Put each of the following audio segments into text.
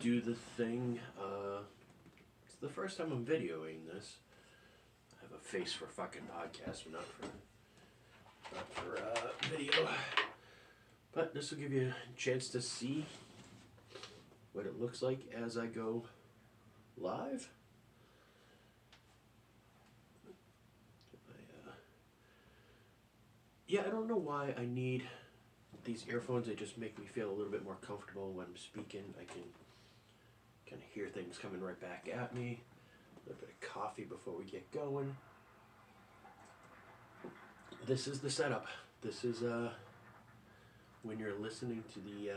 do the thing. It's the first time I'm videoing this. I have a face for fucking podcast, but not for video. But this will give you a chance to see what it looks like as I go live. Yeah, I don't know why I need these earphones. They just make me feel a little bit more comfortable when I'm speaking. I can kind of hear things coming right back at me. A little bit of coffee before we get going. This is the setup. This is when you're listening to the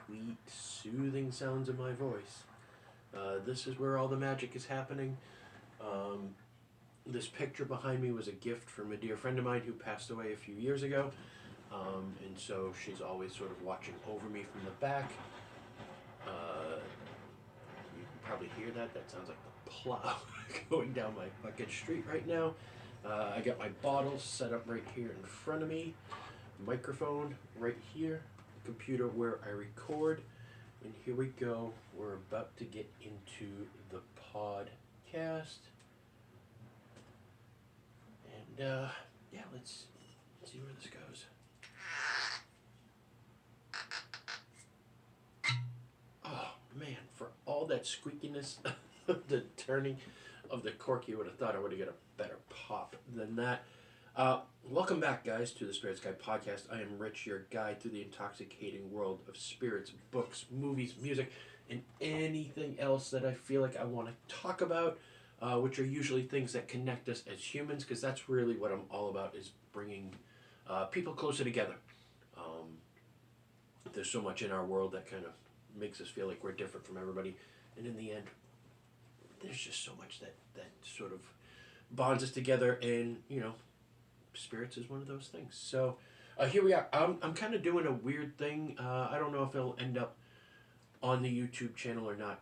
sweet, soothing sounds of my voice. This is where all the magic is happening. This picture behind me was a gift from a dear friend of mine who passed away a few years ago. And so she's always sort of watching over me from the back. You can probably hear that. That sounds like the plow going down my fucking street right now. I got my bottles set up right here in front of me. Microphone right here. Computer where I record. And here we go. We're about to get into the podcast. And yeah, let's see where this goes. Oh man, for all that squeakiness of the turning of the cork, you would have thought I would have got a better pop than that. Welcome back, guys, to the Spirits Guide podcast. I am Rich, your guide through the intoxicating world of spirits, books, movies, music, and anything else that I feel like I want to talk about, which are usually things that connect us as humans, because that's really what I'm all about, is bringing people closer together. There's so much in our world that kind of makes us feel like we're different from everybody, and in the end, there's just so much that sort of bonds us together, and, you know, spirits is one of those things. So here we are. I'm kind of doing a weird thing. I don't know if it'll end up on the YouTube channel or not.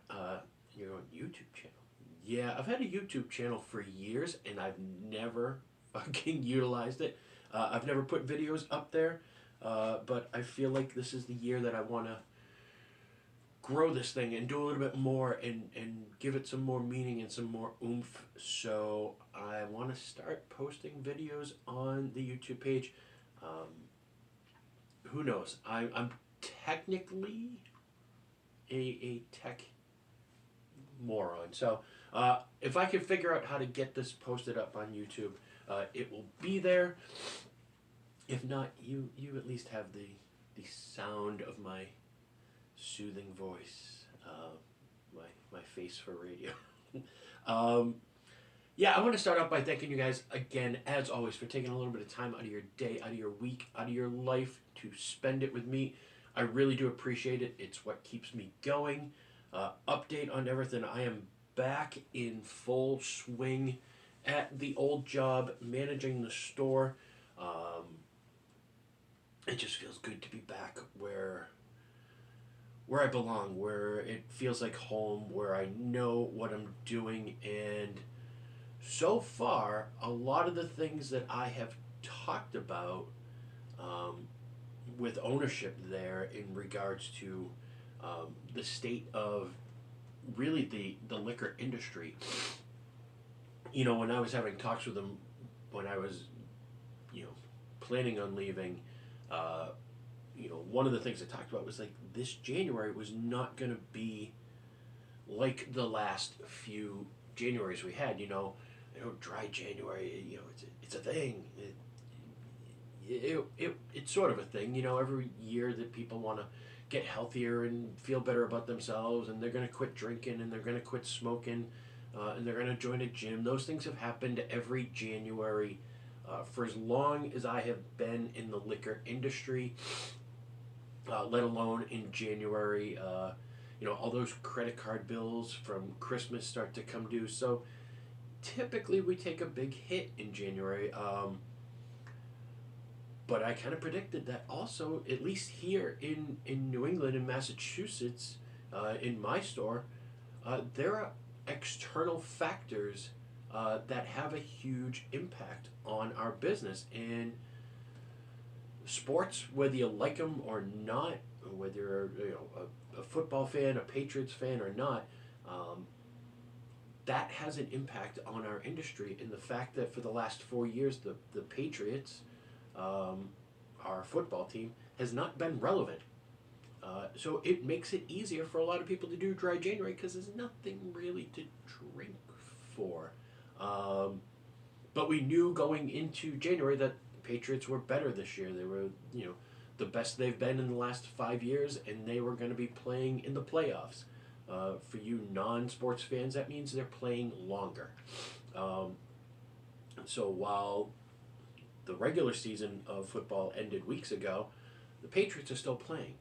Your own YouTube channel. Yeah, I've had a YouTube channel for years, and I've never fucking utilized it. I've never put videos up there, but I feel like this is the year that I want to grow this thing and do a little bit more and give it some more meaning and some more oomph. So I want to start posting videos on the YouTube page. Who knows? I'm technically a tech moron. So if I can figure out how to get this posted up on YouTube, it will be there. If not, you at least have the sound of my soothing voice, my face for radio. Yeah, I want to start off by thanking you guys again, as always, for taking a little bit of time out of your day, out of your week, out of your life to spend it with me. I really do appreciate it. It's what keeps me going. Update on everything. I am back in full swing at the old job, managing the store. It just feels good to be back where I belong, where it feels like home, where I know what I'm doing. And so far, a lot of the things that I have talked about with ownership there in regards to the state of really the liquor industry. You know, when I was having talks with them, when I was, planning on leaving, one of the things I talked about was like this January was not going to be like the last few Januaries we had. Dry January. It's a thing. It's sort of a thing. Every year that people want to get healthier and feel better about themselves, and they're going to quit drinking, and they're going to quit smoking, and they're going to join a gym. Those things have happened every January for as long as I have been in the liquor industry. Let alone in January, all those credit card bills from Christmas start to come due. So typically we take a big hit in January. But I kind of predicted that also, at least here in New England and Massachusetts, in my store, there are external factors that have a huge impact on our business. And sports, whether you like them or not, whether you're a football fan, a Patriots fan, or not. Um, that has an impact on our industry, and the fact that for the last 4 years the Patriots, um, our football team, has not been relevant. So it makes it easier for a lot of people to do dry January because there's nothing really to drink for. Um, but we knew going into January that the Patriots were better this year. They were, the best they've been in the last 5 years, and they were going to be playing in the playoffs. For you non-sports fans, that means they're playing longer. Um, so while the regular season of football ended weeks ago, the Patriots are still playing,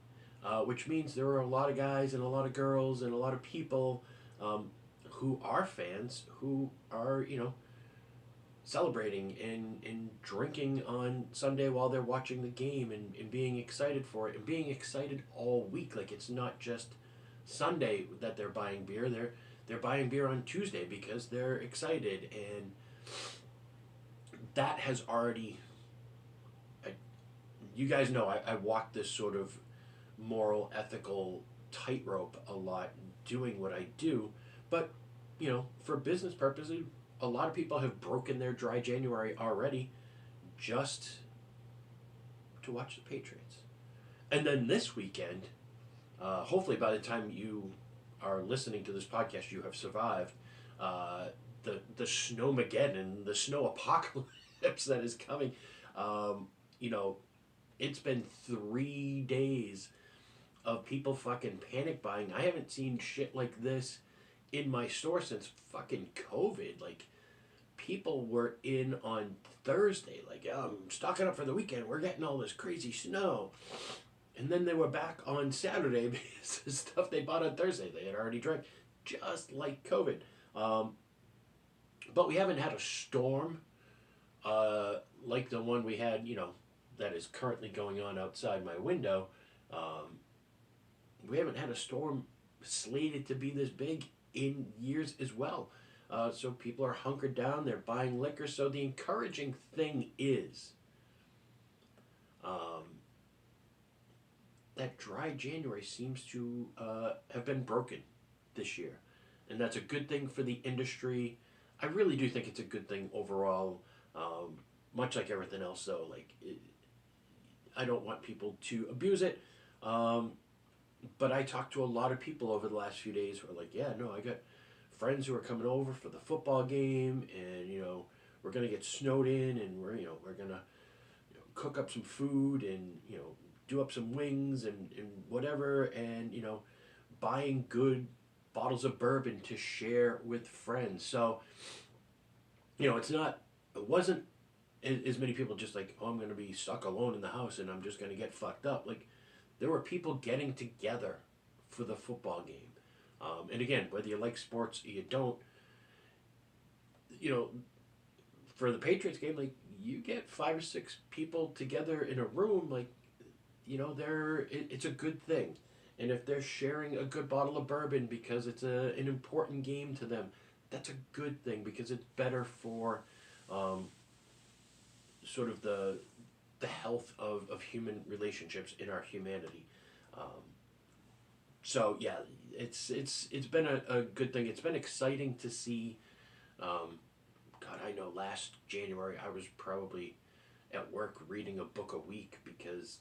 which means there are a lot of guys and a lot of girls and a lot of people who are fans who are, celebrating and drinking on Sunday while they're watching the game and being excited for it and being excited all week. Like, it's not just Sunday that they're buying beer. They're buying beer on Tuesday because they're excited, and that has already. You guys know I walk this sort of moral, ethical tightrope a lot doing what I do, but for business purposes, a lot of people have broken their dry January already just to watch the Patriots. And then this weekend, hopefully by the time you are listening to this podcast, you have survived the snowmageddon, the snow apocalypse that is coming. You know, it's been 3 days of people fucking panic buying. I haven't seen shit like this in my store since fucking COVID. Like, people were in on Thursday, like, I'm stocking up for the weekend. We're getting all this crazy snow. And then they were back on Saturday because the stuff they bought on Thursday they had already drank, just like COVID. But we haven't had a storm like the one we had, that is currently going on outside my window. We haven't had a storm slated to be this big in years as well. So people are hunkered down, they're buying liquor. So the encouraging thing is that dry January seems to have been broken this year. And that's a good thing for the industry. I really do think it's a good thing overall. Much like everything else, though, I don't want people to abuse it. But I talked to a lot of people over the last few days who are like, yeah, no, I got friends who are coming over for the football game, and we're gonna get snowed in, and we're gonna cook up some food, and do up some wings and whatever, and buying good bottles of bourbon to share with friends. So it wasn't as many people just like, oh, I'm gonna be stuck alone in the house and I'm just gonna get fucked up. Like, there were people getting together for the football game. And again, whether you like sports or you don't, for the Patriots game, like, you get 5 or 6 people together in a room, like, it's a good thing. And if they're sharing a good bottle of bourbon because it's an important game to them, that's a good thing because it's better for sort of the health of human relationships in our humanity. So yeah, it's been a good thing. It's been exciting to see. God, I know last January I was probably at work reading a book a week because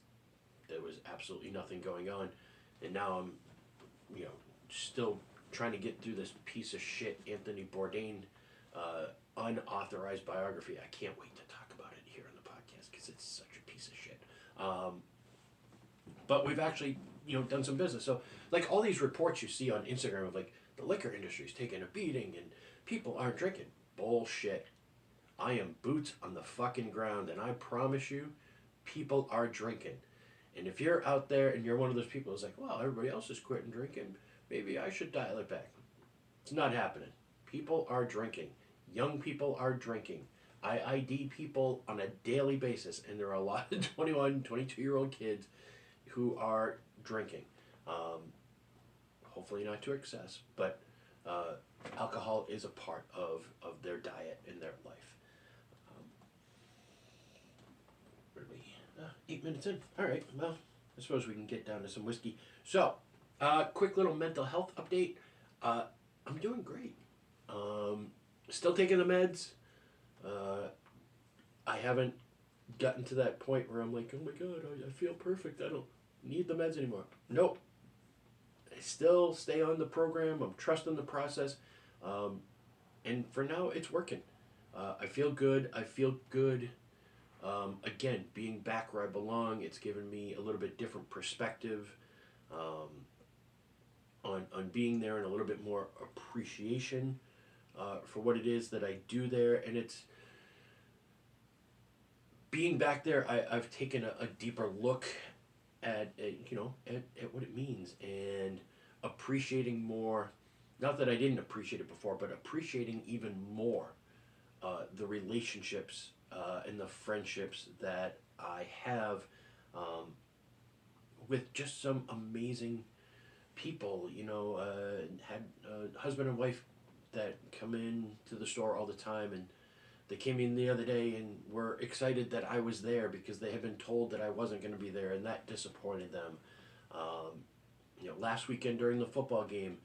there was absolutely nothing going on, and now I'm, still trying to get through this piece of shit Anthony Bourdain unauthorized biography. I can't wait to talk about it here on the podcast because it's such a piece of shit. But we've actually, done some business. So, like, all these reports you see on Instagram of, like, the liquor industry's taking a beating and people aren't drinking. Bullshit. I am boots on the fucking ground, and I promise you, people are drinking. And if you're out there and you're one of those people who's like, well, everybody else is quitting drinking, maybe I should dial it back. It's not happening. People are drinking. Young people are drinking. I ID people on a daily basis, and there are a lot of 21, 22-year-old kids who are drinking. Hopefully not to excess, but alcohol is a part of their diet and their life. Where are we? 8 minutes in. All right, well, I suppose we can get down to some whiskey. So, quick little mental health update. Uh, I'm doing great. Um, Still taking the meds. Uh, I haven't gotten to that point where I'm like, oh my god, I feel perfect. I don't need the meds anymore. Nope. I still stay on the program. I'm trusting the process. Um, and for now, it's working. I feel good. I feel good. Again, being back where I belong, it's given me a little bit different perspective um, on being there and a little bit more appreciation for what it is that I do there. And it's being back there, I've taken a deeper look at what it means and appreciating more. Not that I didn't appreciate it before, but appreciating even more the relationships and the friendships that I have with just some amazing people. Had a husband and wife that come in to the store all the time, and they came in the other day and were excited that I was there because they had been told that I wasn't going to be there, and that disappointed them. Last weekend during the football game,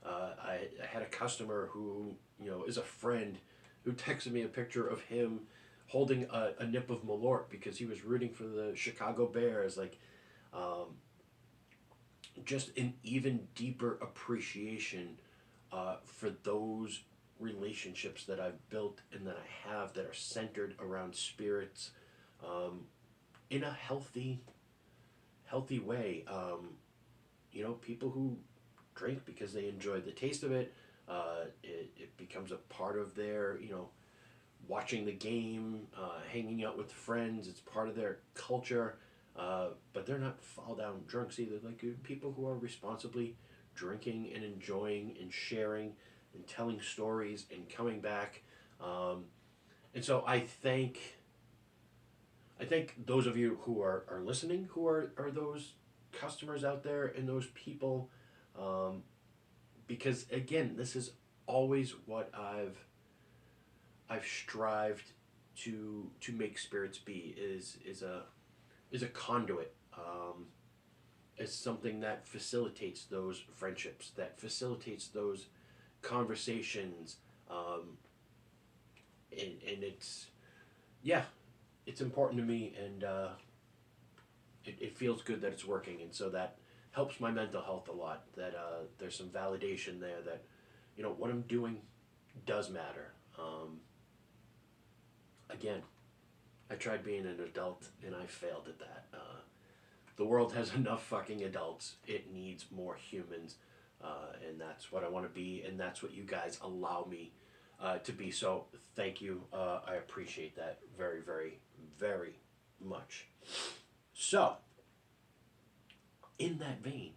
I had a customer who is a friend who texted me a picture of him holding a nip of Malort because he was rooting for the Chicago Bears. Like, just an even deeper appreciation for those relationships that I've built and that I have that are centered around spirits in a healthy way. People who drink because they enjoy the taste of it. It becomes a part of their, watching the game, hanging out with friends. It's part of their culture. But they're not fall down drunks either. Like people who are responsibly drinking and enjoying and sharing and telling stories and coming back. And so I think those of you who are listening, who are those customers out there and those people, um, because again, this is always what I've strived to make spirits be is a conduit, is something that facilitates those friendships, that facilitates those conversations, and yeah, it's important to me, and it feels good that it's working, and so that helps my mental health a lot. That there's some validation there that what I'm doing does matter. Again, I tried being an adult and I failed at that. The world has enough fucking adults. It needs more humans, and that's what I want to be, and that's what you guys allow me to be. So thank you. I appreciate that very, very, very much. So, in that vein,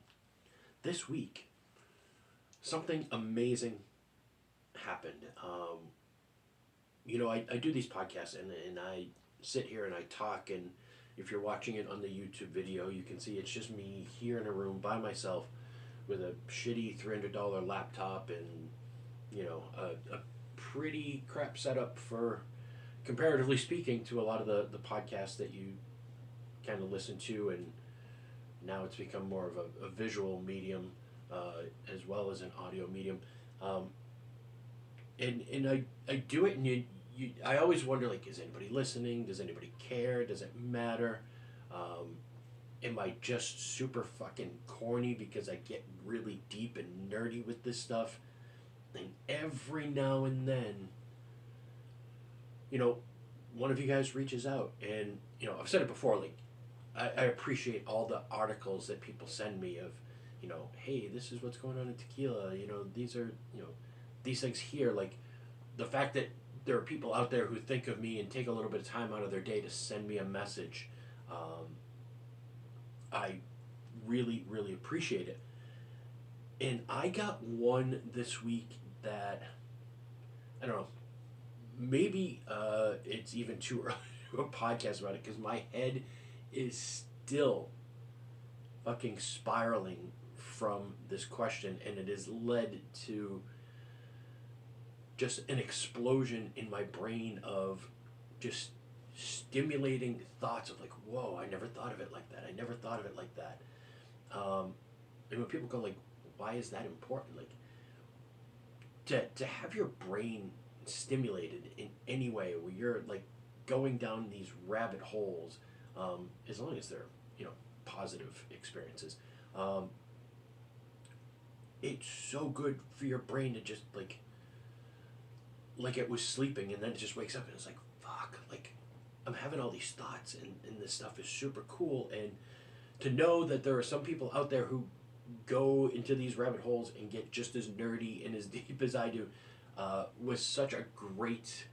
this week something amazing happened. I do these podcasts and I sit here and I talk, and if you're watching it on the YouTube video, you can see it's just me here in a room by myself with a shitty $300 laptop and a pretty crap setup for, comparatively speaking, to a lot of the podcasts that you kind of listen to, and now it's become more of a visual medium as well as an audio medium. And I do it, and I always wonder, like, is anybody listening? Does anybody care? Does it matter? Am I just super fucking corny because I get really deep and nerdy with this stuff? And every now and then, one of you guys reaches out, and I've said it before, like, I appreciate all the articles that people send me of, hey, this is what's going on in tequila. These are, these things here. Like, the fact that there are people out there who think of me and take a little bit of time out of their day to send me a message, I really, really appreciate it. And I got one this week that, I don't know, maybe it's even too early to do a podcast about it because my head is still fucking spiraling from this question, and it has led to just an explosion in my brain of just stimulating thoughts of like, whoa, I never thought of it like that. I never thought of it like that. And when people go like, why is that important? Like to have your brain stimulated in any way where you're like going down these rabbit holes, as long as they're, you know, positive experiences. Um, it's so good for your brain to just like it was sleeping and then it just wakes up and it's like fuck, like I'm having all these thoughts and this stuff is super cool. And to know that there are some people out there who go into these rabbit holes and get just as nerdy and as deep as I do, was such a great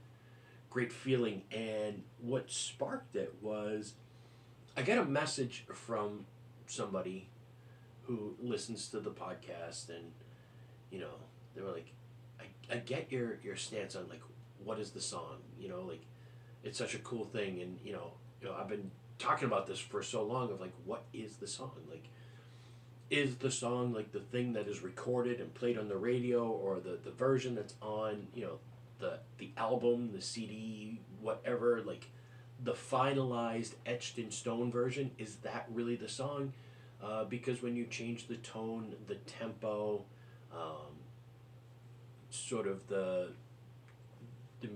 feeling. And what sparked it was I got a message from somebody who listens to the podcast, and you know, they were like, I get your stance on like what is the song, you know, like it's such a cool thing. And I've been talking about this for so long of like what is the song, like is the song like the thing that is recorded and played on the radio, or the version that's on, you know, the album, the CD, whatever, like the finalized etched in stone version, is that really the song? Because when you change the tone, the tempo, um, sort of the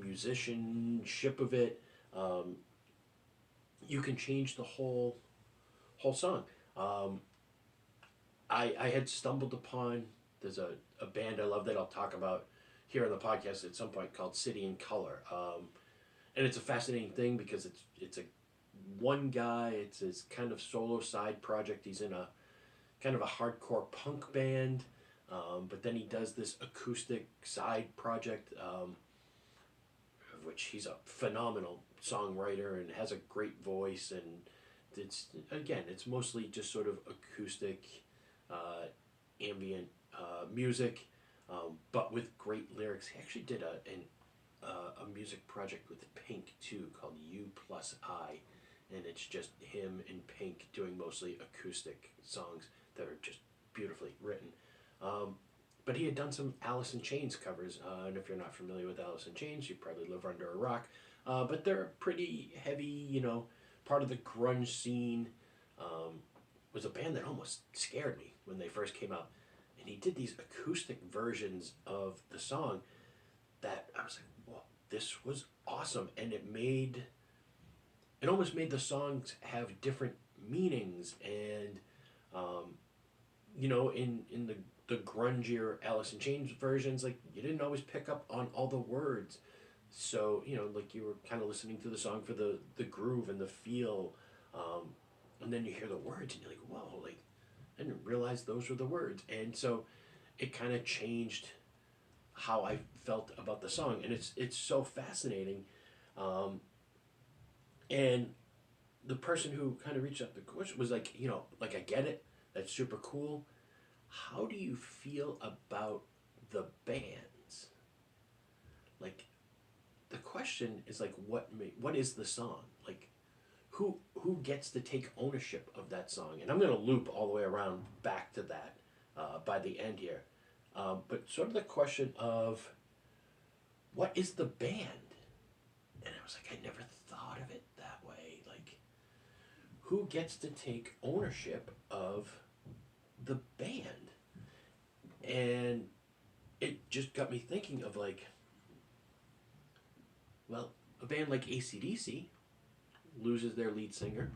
musicianship of it, um, you can change the whole song. Um, I had stumbled upon, there's a band I love that I'll talk about here on the podcast at some point called City and Color. And it's a fascinating thing because it's a one guy, it's his kind of solo side project. He's in a kind of a hardcore punk band, but then he does this acoustic side project, of which he's a phenomenal songwriter and has a great voice. And it's mostly just sort of acoustic, uh, ambient music, but with great lyrics. He actually did a music project with Pink too called U Plus I, and it's just him and Pink doing mostly acoustic songs that are just beautifully written. Um, but he had done some Alice in Chains covers, and if you're not familiar with Alice in Chains, you probably live under a rock. But they're a pretty heavy, you know, part of the grunge scene. Um, was a band that almost scared me when they first came out, and he did these acoustic versions of the song that I was like, "Whoa, this was awesome!" And it almost made the songs have different meanings. And um, in the grungier Alice in Chains versions, like you didn't always pick up on all the words, so like you were kind of listening to the song for the groove and the feel, and then you hear the words and you're like, whoa, like I didn't realize those were the words. And so it kind of changed how I felt about the song, and it's so fascinating. Um, and the person who kind of reached out the question was like, like I get it, that's super cool. How do you feel about the bands? Like the question is like, what is the song? Like who gets to take ownership of that song? And I'm gonna loop all the way around back to that by the end here. But sort of the question of what is the band? And I was like, I never thought of it that way. Like, who gets to take ownership of the band? And it just got me thinking of like, well, a band like AC/DC loses their lead singer,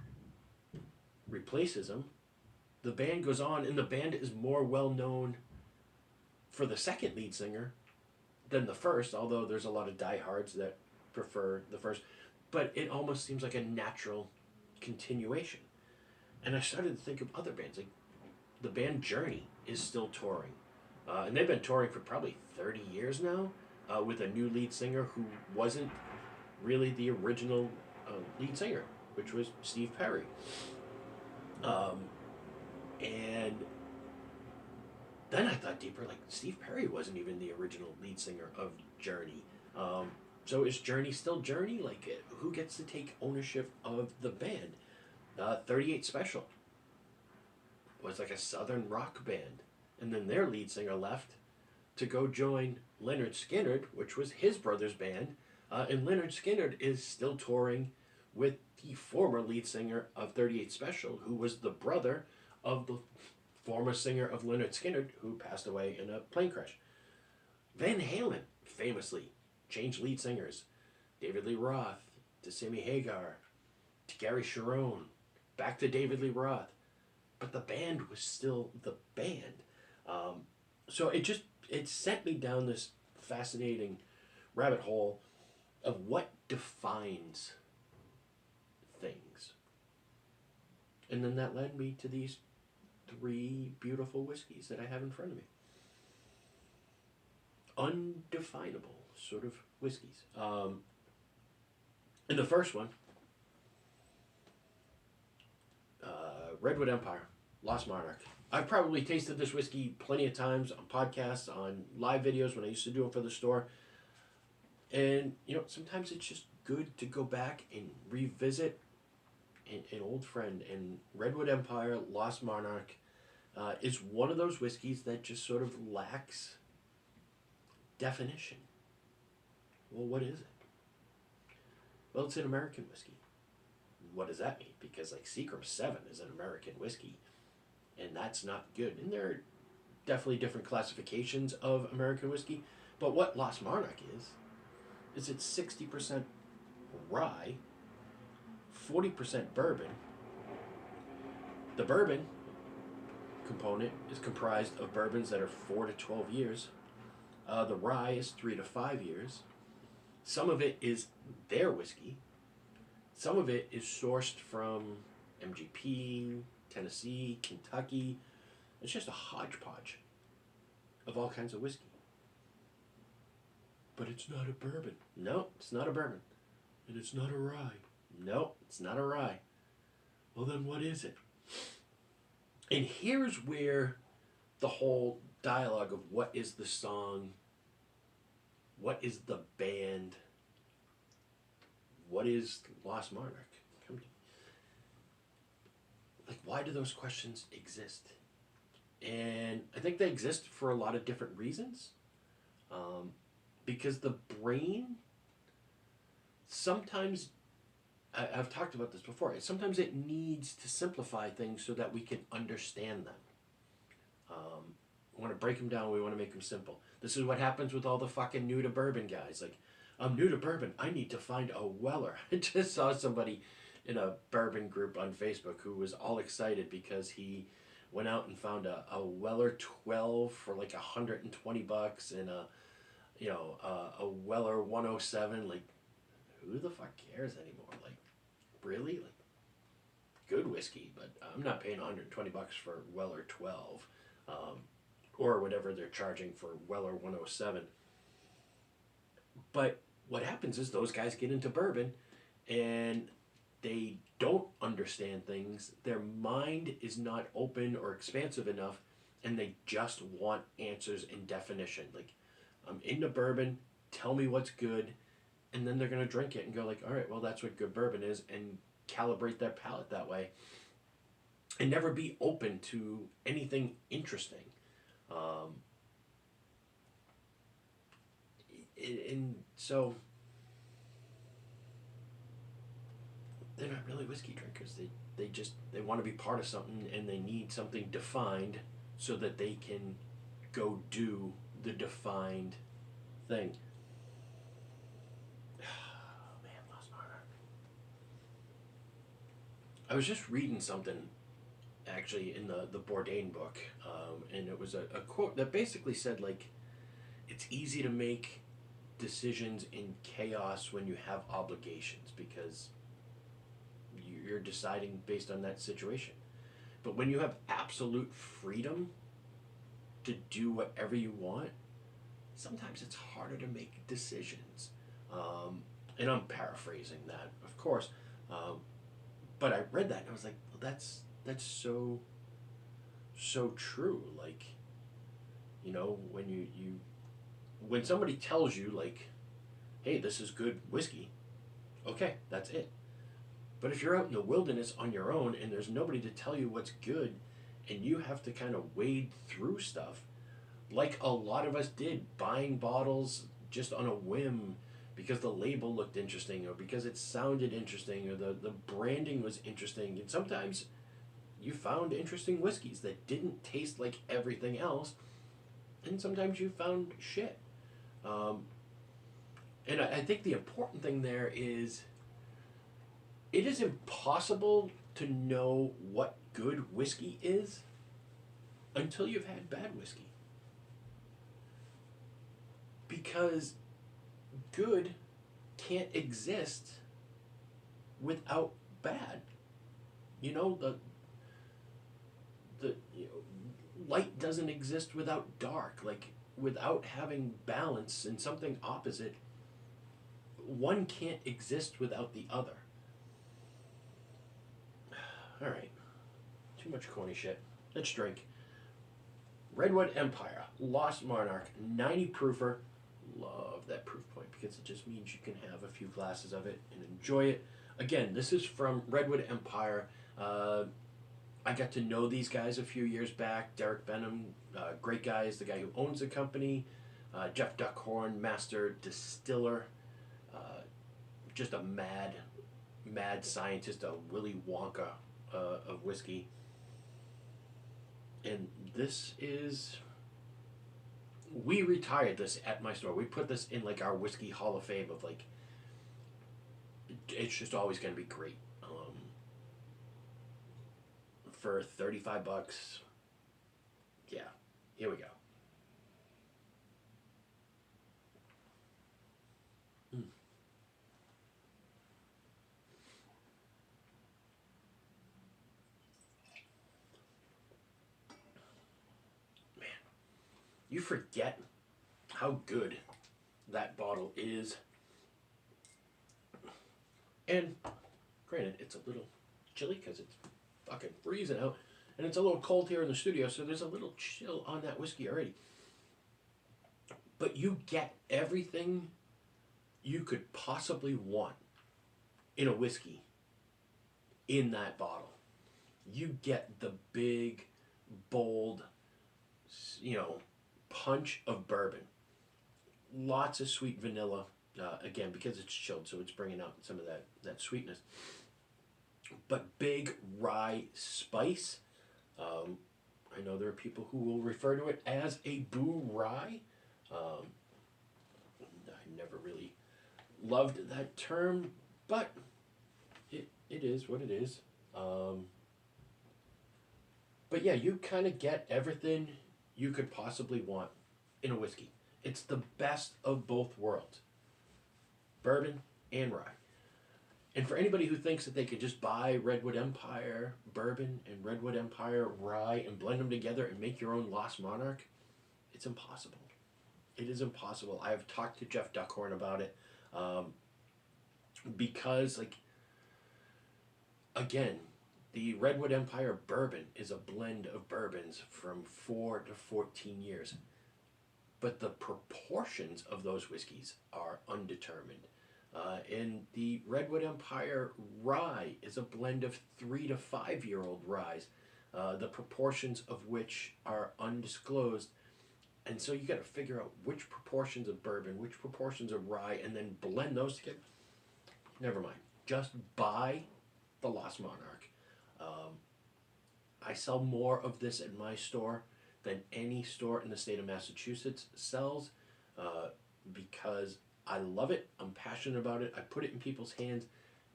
replaces him. The band goes on, and the band is more well known for the second lead singer than the first, although there's a lot of diehards that prefer the first. But it almost seems like a natural continuation. And I started to think of other bands. Like the band Journey is still touring. And they've been touring for probably 30 years now, with a new lead singer who wasn't really the original lead singer, which was Steve Perry. Um, and then I thought deeper, like Steve Perry wasn't even the original lead singer of Journey. Um, so is Journey still Journey? Like, who gets to take ownership of the band? 38 Special was like a southern rock band, and then their lead singer left to go join Lynyrd Skynyrd, which was his brother's band, and Lynyrd Skynyrd is still touring with the former lead singer of 38 Special, who was the brother of the former singer of Lynyrd Skynyrd, who passed away in a plane crash. Van Halen famously changed lead singers. David Lee Roth to Sammy Hagar to Gary Cherone, back to David Lee Roth. But the band was still the band. So it sent me down this fascinating rabbit hole of what defines things. And then that led me to these 3 beautiful whiskeys that I have in front of me. Undefinable sort of whiskeys. And the first one, Redwood Empire, Lost Monarch. I've probably tasted this whiskey plenty of times on podcasts, on live videos when I used to do them for the store. And, sometimes it's just good to go back and revisit an old friend. And Redwood Empire, Lost Monarch is one of those whiskeys that just sort of lacks definition. Well, what is it? Well, it's an American whiskey. What does that mean? Because Seagram 7 is an American whiskey, and that's not good. And there are definitely different classifications of American whiskey, but what Lost Monarch is it's 60% rye, 40% bourbon. The bourbon component is comprised of bourbons that are 4 to 12 years. The rye is 3 to 5 years. Some of it is their whiskey. Some of it is sourced from MGP, Tennessee, Kentucky. It's just a hodgepodge of all kinds of whiskey. But it's not a bourbon. No, it's not a bourbon. And it's not a rye. No, it's not a rye. Well, then what is it? And here's where the whole dialogue of what is the song, what is the band, what is Lost Monarch? Why do those questions exist? And I think they exist for a lot of different reasons. Because the brain, sometimes, I've talked about this before, sometimes it needs to simplify things so that we can understand them. We want to break them down, we want to make them simple. This is what happens with all the fucking new to bourbon guys. I'm new to bourbon, I need to find a Weller. I just saw somebody in a bourbon group on Facebook who was all excited because he went out and found a Weller 12 for $120 and a Weller 107. Who the fuck cares anymore? Really? Good whiskey, but I'm not paying $120 for Weller 12, or whatever they're charging for Weller 107. But what happens is those guys get into bourbon and they don't understand things. Their mind is not open or expansive enough, and they just want answers and definition. I'm into bourbon, tell me what's good, and then they're going to drink it and go all right, well, that's what good bourbon is, and calibrate their palate that way. And never be open to anything interesting. And so they're not really whiskey drinkers. They want to be part of something, and they need something defined so that they can go do the defined thing. Oh, man, Lost Monarch. I was just reading something, actually, in the Bourdain book, and it was a quote that basically said, it's easy to make decisions in chaos when you have obligations, because you're deciding based on that situation. But when you have absolute freedom to do whatever you want, sometimes it's harder to make decisions. And I'm paraphrasing that, of course. But I read that and I was like, well, that's so true. When somebody tells you, hey, this is good whiskey, okay, that's it. But if you're out in the wilderness on your own and there's nobody to tell you what's good, and you have to kind of wade through stuff, like a lot of us did, buying bottles just on a whim, because the label looked interesting, or because it sounded interesting, or the branding was interesting. And sometimes you found interesting whiskeys that didn't taste like everything else, and sometimes you found shit. Um, and I think the important thing there is it is impossible to know what good whiskey is until you've had bad whiskey. Because good can't exist without bad. You know, the you know, light doesn't exist without dark. Like without having balance and something opposite, one can't exist without the other. All right, too much corny shit. Let's drink. Redwood Empire, Lost Monarch, 90 proofer. Love that proof point because it just means you can have a few glasses of it and enjoy it. Again, this is from Redwood Empire. I got to know these guys a few years back. Derek Benham, great guy, is the guy who owns the company. Jeff Duckhorn, master distiller, just a mad scientist, a Willy Wonka of whiskey. And this is, we retired this at my store. We put this in like our whiskey hall of fame of like, it's just always going to be great. For $35, yeah, here we go. Mm. Man, you forget how good that bottle is. And granted, it's a little chilly because it's fucking freezing out, and it's a little cold here in the studio, so there's a little chill on that whiskey already. But you get everything you could possibly want in a whiskey in that bottle. You get the big, bold, you know, punch of bourbon. Lots of sweet vanilla. Again, because it's chilled, so it's bringing out some of that sweetness. But big rye spice. I know there are people who will refer to it as a boo rye. I never really loved that term, but it is what it is. But yeah, you kind of get everything you could possibly want in a whiskey. It's the best of both worlds, bourbon and rye. And for anybody who thinks that they could just buy Redwood Empire bourbon and Redwood Empire rye and blend them together and make your own Lost Monarch, it's impossible. It is impossible. I have talked to Jeff Duckhorn about it because, like, again, the Redwood Empire bourbon is a blend of bourbons from 4 to 14 years. But the proportions of those whiskeys are undetermined. And the Redwood Empire rye is a blend of 3 to 5 year old rye, the proportions of which are undisclosed. And so you got to figure out which proportions of bourbon, which proportions of rye, and then blend those together. Never mind. Just buy the Lost Monarch. I sell more of this in my store than any store in the state of Massachusetts sells because I love it. I'm passionate about it. I put it in people's hands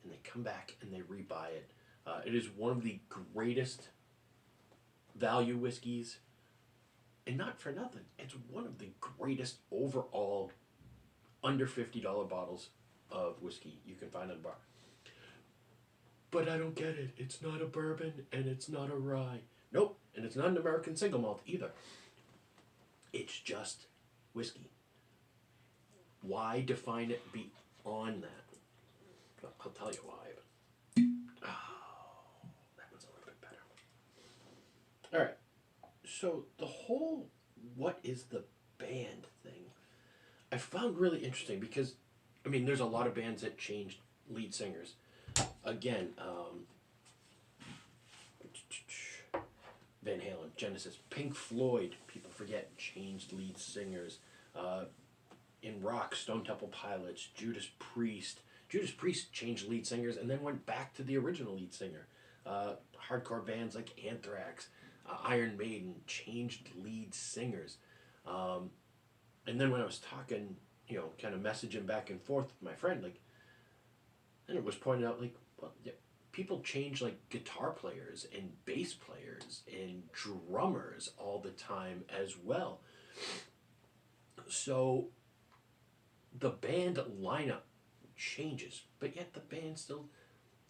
and they come back and they rebuy it. It is one of the greatest value whiskeys, and not for nothing. It's one of the greatest overall under $50 bottles of whiskey you can find in a bar. But I don't get it. It's not a bourbon and it's not a rye. Nope, and it's not an American single malt either. It's just whiskey. Why define it beyond that? Well, I'll tell you why. But, oh, that one's a little bit better. All right. So the whole what is the band thing, I found really interesting because, I mean, there's a lot of bands that changed lead singers. Again, Van Halen, Genesis, Pink Floyd, people forget, changed lead singers. in rock, Stone Temple Pilots, Judas Priest. Judas Priest changed lead singers and then went back to the original lead singer. Hardcore bands like Anthrax, Iron Maiden changed lead singers. Um, and then when I was talking, kind of messaging back and forth with my friend, like, and it was pointed out, like, well, yeah, people change like guitar players and bass players and drummers all the time as well. So the band lineup changes, but yet the band still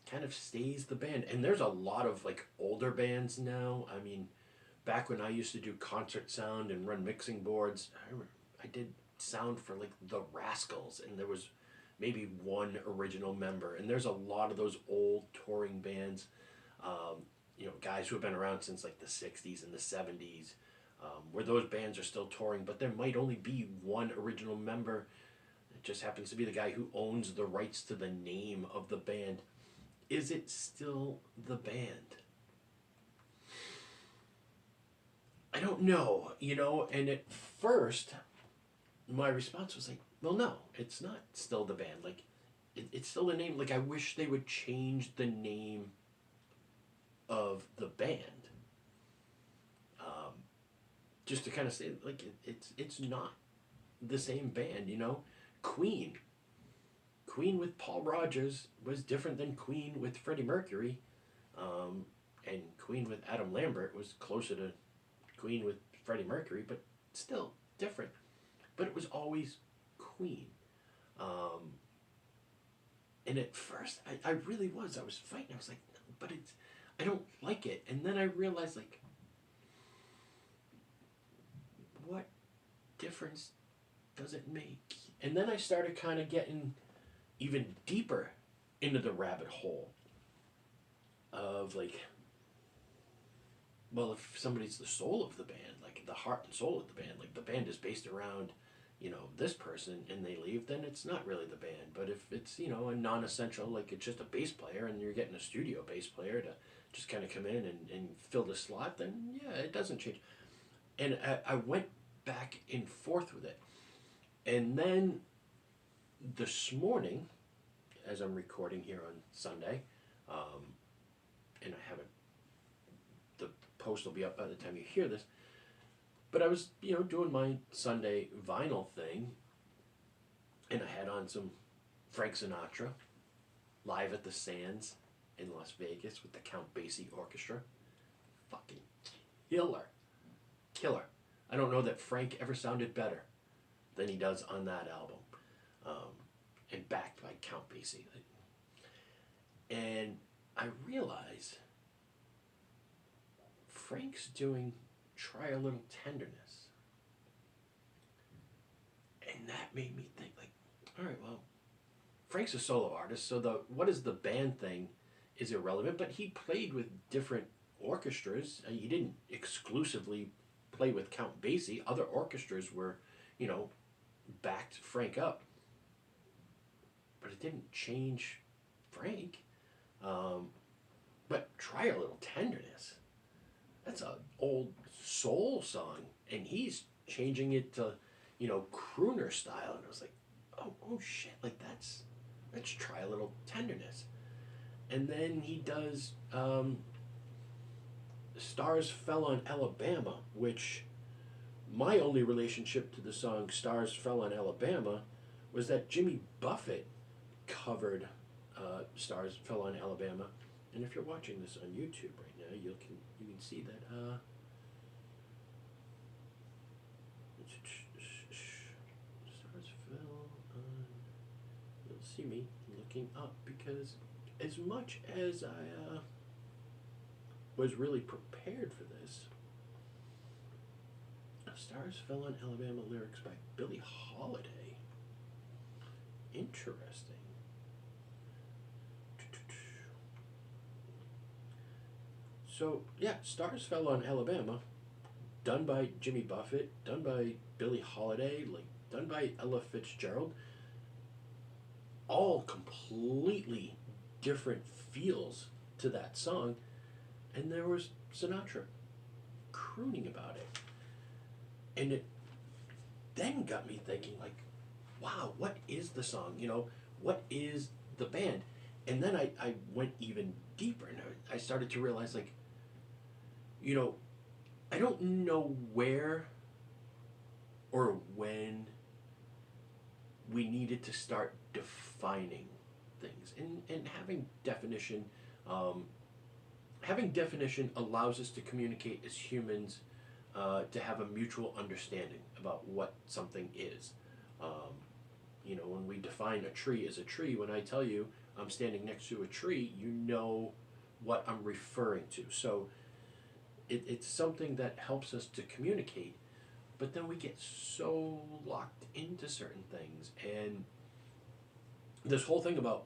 kind of stays the band. And there's a lot of like older bands now. I mean, back when I used to do concert sound and run mixing boards, I did sound for like the Rascals, and there was maybe one original member. And there's a lot of those old touring bands, guys who have been around since like the 60s and the 70s, where those bands are still touring, but there might only be one original member. It just happens to be the guy who owns the rights to the name of the band. Is it still the band? I don't know, and at first, my response was like, well, no, it's not still the band. Like, it's still the name. Like, I wish they would change the name of the band. Just to kind of say, like, it's not the same band, Queen. Queen with Paul Rogers was different than Queen with Freddie Mercury. And Queen with Adam Lambert was closer to Queen with Freddie Mercury, but still different. But it was always Queen. And at first, I really was. I was fighting. I was like, no, but I don't like it. And then I realized, like, what difference does it make? And then I started kind of getting even deeper into the rabbit hole of, like, well, if somebody's the soul of the band, like the heart and soul of the band, like the band is based around, this person and they leave, then it's not really the band. But if it's, a non essential, like it's just a bass player and you're getting a studio bass player to just kind of come in and fill the slot, then yeah, it doesn't change. And I went back and forth with it. And then this morning, as I'm recording here on Sunday, and I haven't, the post will be up by the time you hear this, but I was, doing my Sunday vinyl thing, and I had on some Frank Sinatra, live at the Sands in Las Vegas with the Count Basie Orchestra. Fucking killer. Killer. I don't know that Frank ever sounded better than he does on that album. And backed by Count Basie. And I realize Frank's doing Try a Little Tenderness. And that made me think, like, all right, well, Frank's a solo artist, so what is the band thing is irrelevant, but he played with different orchestras. He didn't exclusively play with Count Basie. Other orchestras were, backed Frank up. But it didn't change Frank. But Try a Little Tenderness. That's an old soul song, and he's changing it to, crooner style. And I was like, oh shit, like that's Try a Little Tenderness. And then he does Stars Fell on Alabama, which my only relationship to the song Stars Fell on Alabama was that Jimmy Buffett covered Stars Fell on Alabama. And if you're watching this on YouTube right now, you can see that Stars Fell on, you'll see me looking up, because as much as I was really prepared for this, Stars Fell on Alabama lyrics by Billie Holiday. Interesting. So, yeah, Stars Fell on Alabama, done by Jimmy Buffett, done by Billie Holiday, like done by Ella Fitzgerald. All completely different feels to that song. And there was Sinatra crooning about it. And it then got me thinking, like, wow, what is the song? What is the band? And then I went even deeper, and I started to realize, like, you know, I don't know where or when we needed to start defining things, and um, having definition allows us to communicate as humans, to have a mutual understanding about what something is. um, when we define a tree as a tree, when I tell you I'm standing next to a tree, you know what I'm referring to. So it's something that helps us to communicate, but then we get so locked into certain things. And this whole thing about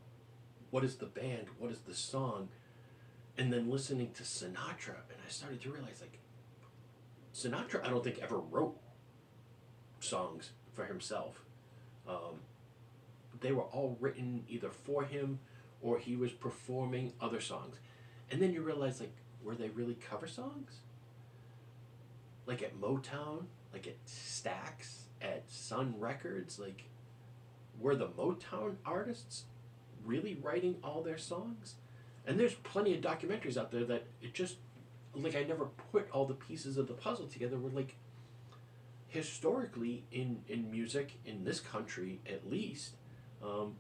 what is the band, what is the song, and then listening to Sinatra, and I started to realize, like, Sinatra, I don't think ever wrote songs for himself. Um, they were all written either for him or he was performing other songs. And then you realize, like, were they really cover songs? Like at Motown, like at Stax, at Sun Records, like, were the Motown artists really writing all their songs? And there's plenty of documentaries out there that it just, like, I never put all the pieces of the puzzle together. Where, like, historically in music in this country at least, um,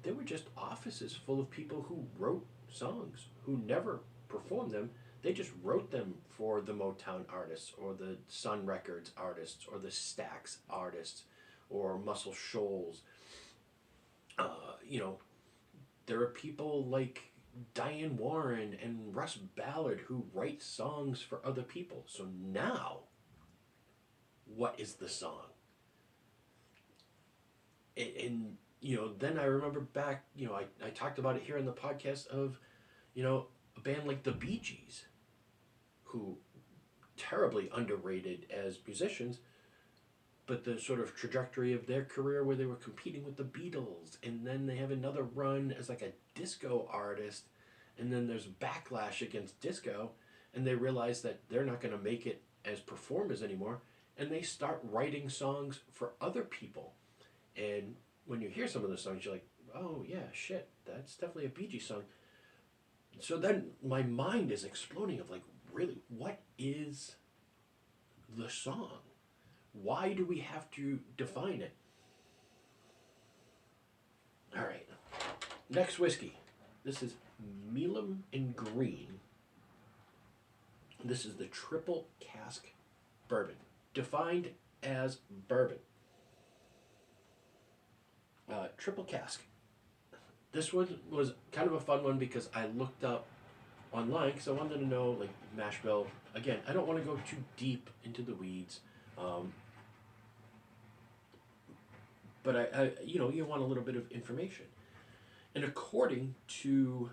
there were just offices full of people who wrote songs, who never performed them. They just wrote them for the Motown artists or the Sun Records artists or the Stax artists or Muscle Shoals. You know, there are people like Diane Warren and Russ Ballard who write songs for other people. So now, what is the song? And then I remember back, I talked about it here in the podcast of, a band like the Bee Gees, who terribly underrated as musicians, but the sort of trajectory of their career where they were competing with the Beatles, and then they have another run as like a disco artist, and then there's backlash against disco, and they realize that they're not going to make it as performers anymore, and they start writing songs for other people. And when you hear some of the songs, you're like, oh yeah, shit, that's definitely a Bee Gees song. So then my mind is exploding of, like, really, what is the song? Why do we have to define it? All right. Next whiskey. This is Milam and Green. This is the triple cask bourbon, defined as bourbon. Triple cask. This one was kind of a fun one because I looked up online because I wanted to know, like, mash bill. Again, I don't want to go too deep into the weeds, um, but you want a little bit of information. And according to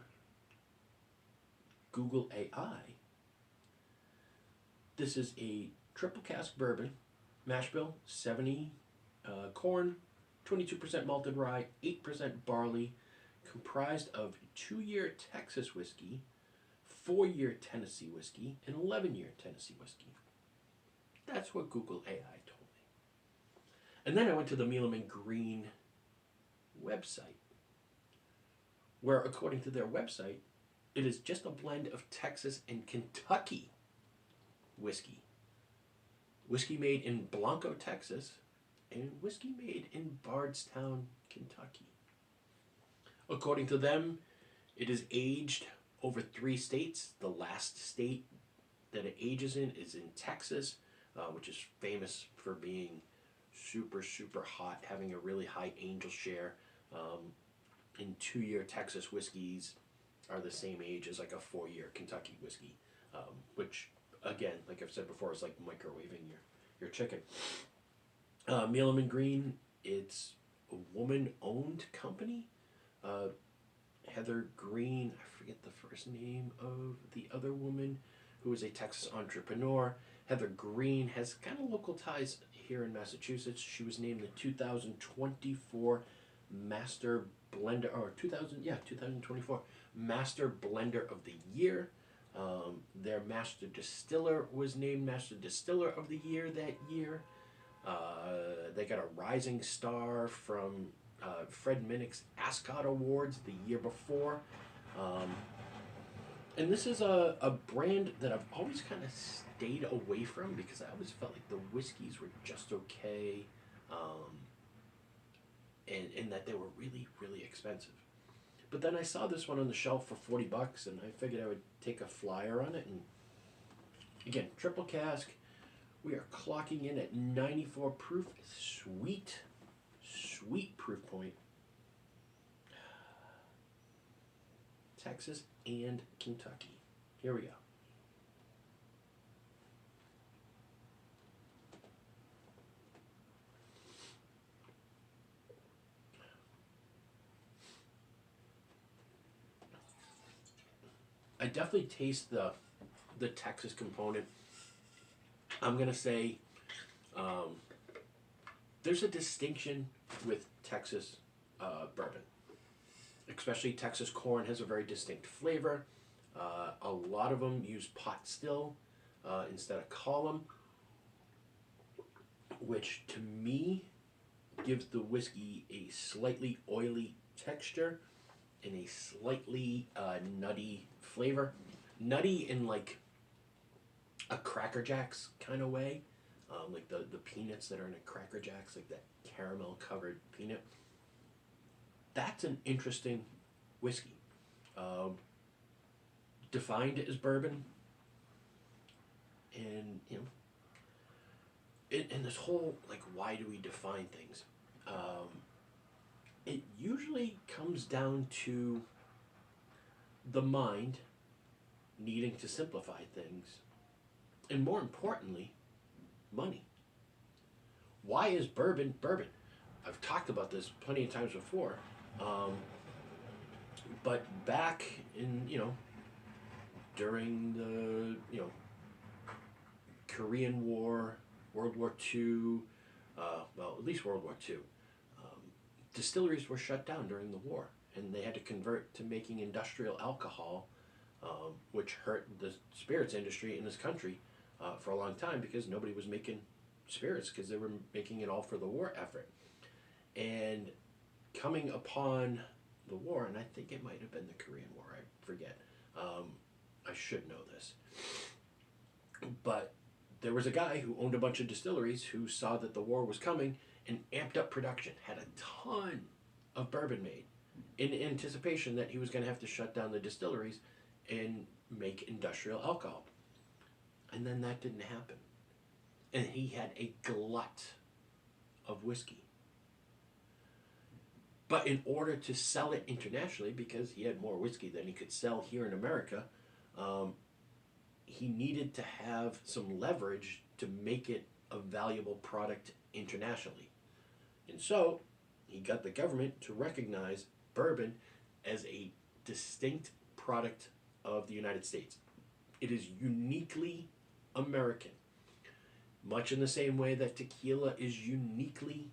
Google AI, this is a triple cask bourbon, mash bill, 70 corn, 22% malted rye, 8% barley, comprised of 2-year Texas whiskey, 4-year Tennessee whiskey, and 11-year Tennessee whiskey. That's what Google AI told me. And then I went to the Milam and Green website, where, according to their website, it is just a blend of Texas and Kentucky whiskey. Whiskey made in Blanco, Texas, and whiskey made in Bardstown, Kentucky. According to them, it is aged over 3 states. The last state that it ages in is in Texas, which is famous for being super, super hot, having a really high angel share. And 2-year Texas whiskeys are the same age as like a 4-year Kentucky whiskey, which, again, like I've said before, is like microwaving your chicken. Milam and Green, it's a woman-owned company. Heather Green, I forget the first name of the other woman who is a Texas entrepreneur. Heather Green has kind of local ties here in Massachusetts. She was named the 2024 Master Blender, or 2024 Master Blender of the Year. Their Master Distiller was named Master Distiller of the Year that year. They got a Rising Star from Fred Minnick's Ascot Awards the year before. Um, and this is a brand that I've always kind of stayed away from because I always felt like the whiskeys were just okay, um, and that they were really, really expensive. But then I saw this one on the shelf for $40, and I figured I would take a flyer on it. And again, triple cask. We are clocking in at 94 proof. Sweet, sweet proof point. Texas and Kentucky. Here we go. I definitely taste the Texas component. I'm gonna say um, there's a distinction with Texas bourbon, especially Texas corn has a very distinct flavor. A lot of them use pot still instead of column, which to me gives the whiskey a slightly oily texture and a slightly nutty flavor. Nutty in like a Cracker Jacks kind of way, like the peanuts that are in a Cracker Jacks, like that caramel covered peanut. That's an interesting whiskey. Um, Defined as bourbon, and and this whole like why do we define things? Um, it usually comes down to the mind needing to simplify things, and more importantly, money. Why is bourbon bourbon? I've talked about this plenty of times before, um, but back in during the Korean War, World War II, well at least World War II, um, distilleries were shut down during the war, and they had to convert to making industrial alcohol, which hurt the spirits industry in this country for a long time because nobody was making spirits because they were making it all for the war effort. And coming upon the war, and I think it might have been the Korean War, I forget. I should know this. But there was a guy who owned a bunch of distilleries who saw that the war was coming and amped up production, had a ton of bourbon made in anticipation that he was going to have to shut down the distilleries and make industrial alcohol. And then that didn't happen. And he had a glut of whiskey. But in order to sell it internationally, because he had more whiskey than he could sell here in America, um, he needed to have some leverage to make it a valuable product internationally. And so he got the government to recognize bourbon as a distinct product of the United States. It is uniquely American, much in the same way that tequila is uniquely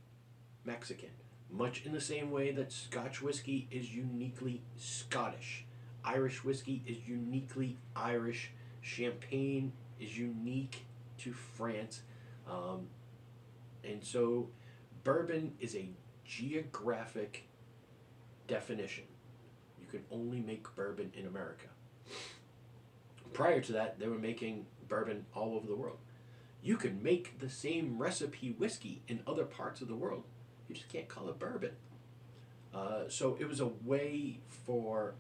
Mexican, much in the same way that Scotch whiskey is uniquely Scottish. Irish whiskey is uniquely Irish. Champagne is unique to France. Um, and so bourbon is a geographic definition. You can only make bourbon in America. Prior to that, they were making bourbon all over the world. You can make the same recipe whiskey in other parts of the world. You just can't call it bourbon. So it was a way for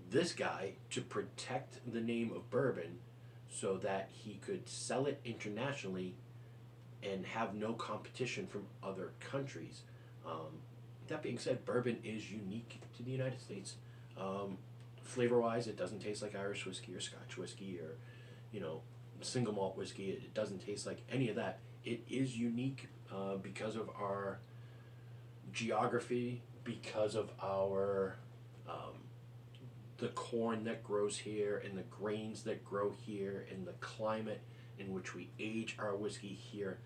this guy to protect the name of bourbon so that he could sell it internationally and have no competition from other countries. That being said, bourbon is unique to the United States. Flavor wise, it doesn't taste like Irish whiskey or Scotch whiskey or, single malt whiskey. It doesn't taste like any of that. It is unique because of our geography, because of our the corn that grows here and the grains that grow here and the climate in which we age our whiskey here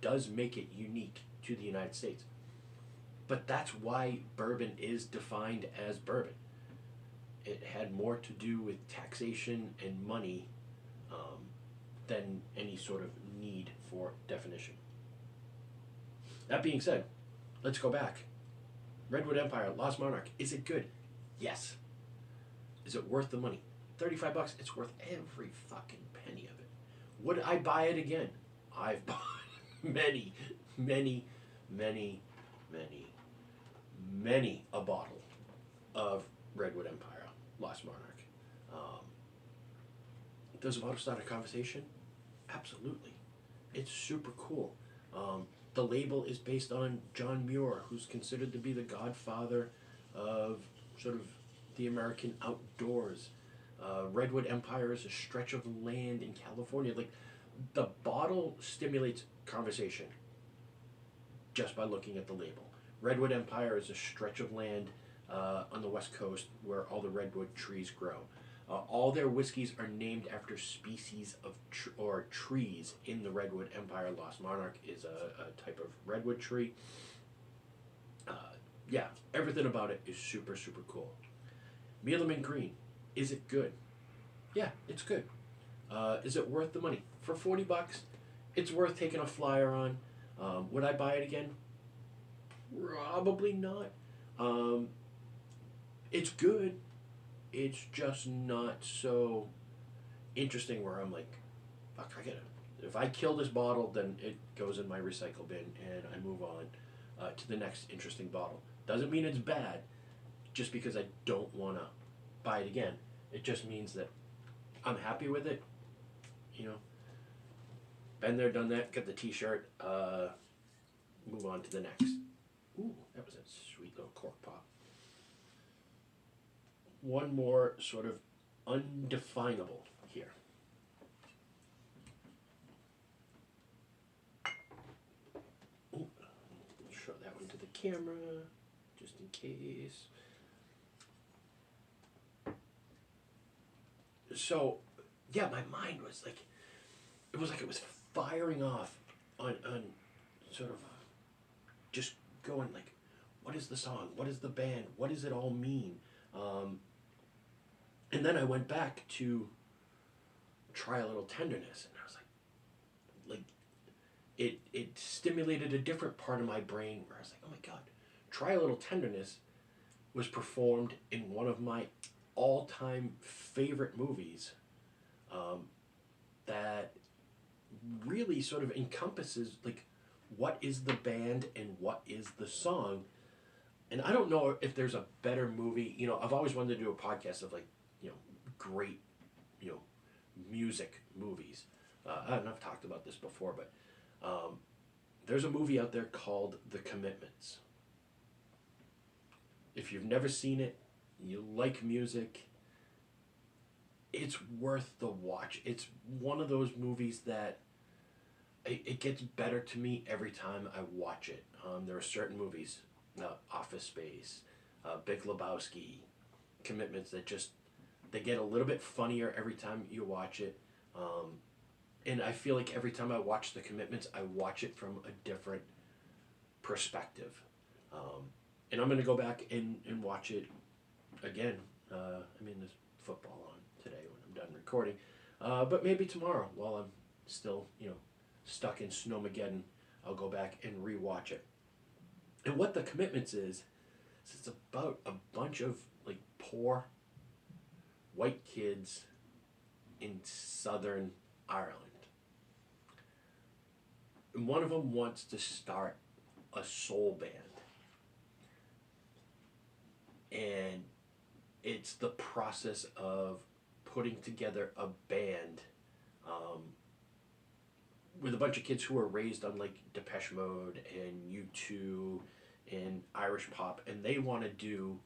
does make it unique to the United States. But that's why bourbon is defined as bourbon. It had more to do with taxation and money than any sort of need for definition. That being said, let's go back. Redwood Empire, Lost Monarch. Is it good? Yes. Is it worth the money? $35. It's worth every fucking penny of it. Would I buy it again? I've bought many, many, many, many, many a bottle of Redwood Empire, Lost Monarch. Does a bottle start a conversation? Absolutely. It's super cool. The label is based on John Muir, who's considered to be the godfather of sort of the American outdoors. Redwood Empire is a stretch of land in California. Like, the bottle stimulates conversation just by looking at the label. Redwood Empire is a stretch of land on the West Coast where all the redwood trees grow. All their whiskeys are named after species of trees in the Redwood Empire. Lost Monarch is a type of redwood tree. Yeah, everything about it is super, super cool. Mealerman Green, is it good? Yeah, it's good. Is it worth the money? For $40, it's worth taking a flyer on. Would I buy it again? Probably not. It's good. It's just not so interesting where I'm like, fuck, I gotta. If I kill this bottle, then it goes in my recycle bin and I move on to the next interesting bottle. Doesn't mean it's bad just because I don't want to buy it again. It just means that I'm happy with it. You know, been there, done that, get the t-shirt, move on to the next. Ooh, that was a sweet little cork pop. One more sort of undefinable here. Ooh, show that one to the camera, just in case. So, yeah, my mind was like it was firing off on sort of just going like, what is the song? What is the band? What does it all mean? And then I went back to Try a Little Tenderness, and I was like it stimulated a different part of my brain where I was like, oh my God, Try a Little Tenderness was performed in one of my all-time favorite movies that really sort of encompasses like what is the band and what is the song. And I don't know if there's a better movie. You know, I've always wanted to do a podcast of like, you know, great, you know, music movies. And I've talked about this before, but there's a movie out there called The Commitments. If you've never seen it, you like music, it's worth the watch. It's one of those movies that it gets better to me every time I watch it. There are certain movies, Office Space, Big Lebowski, Commitments, that just they get a little bit funnier every time you watch it. And I feel like every time I watch The Commitments, I watch it from a different perspective. And I'm going to go back and watch it again. I mean, there's football on today when I'm done recording. But maybe tomorrow while I'm still, you know, stuck in Snowmageddon, I'll go back and rewatch it. And what The Commitments is it's about a bunch of like poor white kids in Southern Ireland. And one of them wants to start a soul band. And it's the process of putting together a band with a bunch of kids who were raised on like Depeche Mode and U2 and Irish pop, and they want to do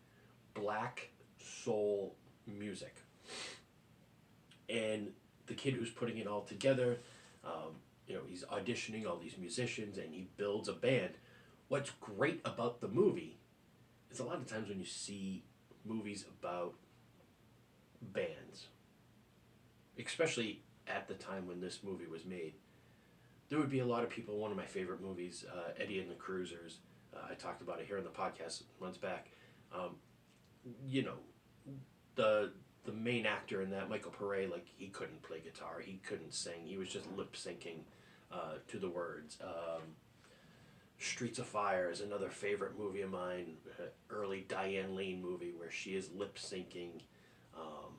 black soul music. And the kid who's putting it all together, you know, he's auditioning all these musicians and he builds a band. What's great about the movie is a lot of times when you see movies about bands, especially at the time when this movie was made, there would be a lot of people. One of my favorite movies, Eddie and the Cruisers. I talked about it here on the podcast months back. You know, the main actor in that, Michael Pare, like he couldn't play guitar, he couldn't sing, he was just lip syncing to the words. Streets of Fire is another favorite movie of mine. Early Diane Lane movie where she is lip syncing um,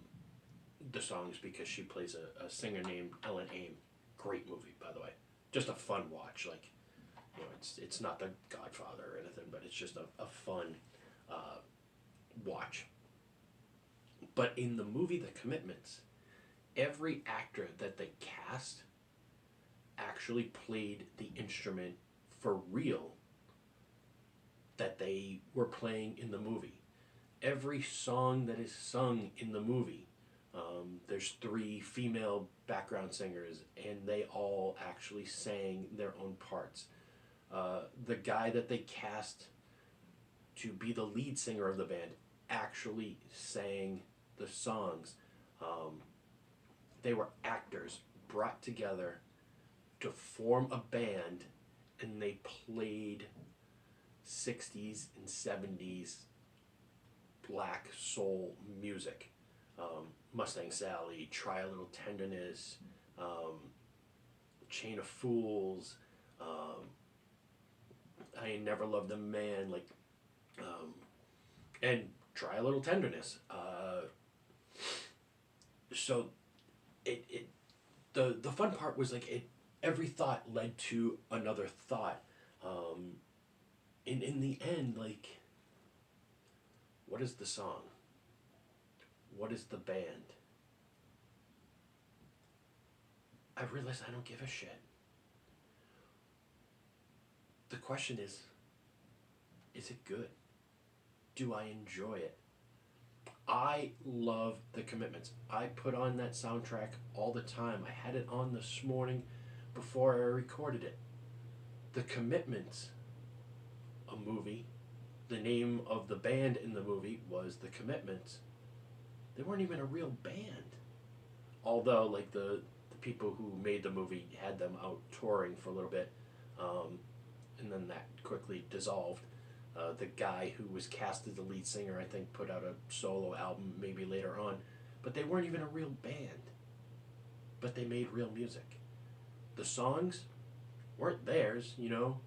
the songs because she plays a singer named Ellen Aim. Great movie, by the way. Just a fun watch. Like, it's not The Godfather or anything, but it's just a fun uh, watch. But in the movie The Commitments, every actor that they cast actually played the instrument for real that they were playing in the movie. Every song that is sung in the movie, there's three female background singers, and they all actually sang their own parts. The guy that they cast to be the lead singer of the band actually sang the songs. Um, they were actors brought together to form a band, and they played 60s and 70s black soul music. Mustang Sally, Try a Little Tenderness, Chain of Fools, I Ain't Never Loved a Man, like, and Try a Little Tenderness. So it the fun part was like every thought led to another thought. In the end, like, what is the song? What is the band? I realize I don't give a shit. The question is it good? Do I enjoy it? I love The Commitments. I put on that soundtrack all the time. I had it on this morning before I recorded it. The Commitments, a movie. The name of the band in the movie was The Commitments. They weren't even a real band. Although, like, the people who made the movie had them out touring for a little bit, and then that quickly dissolved. The guy who was cast as the lead singer, I think, put out a solo album maybe later on. But they weren't even a real band. But they made real music. The songs weren't theirs, you know.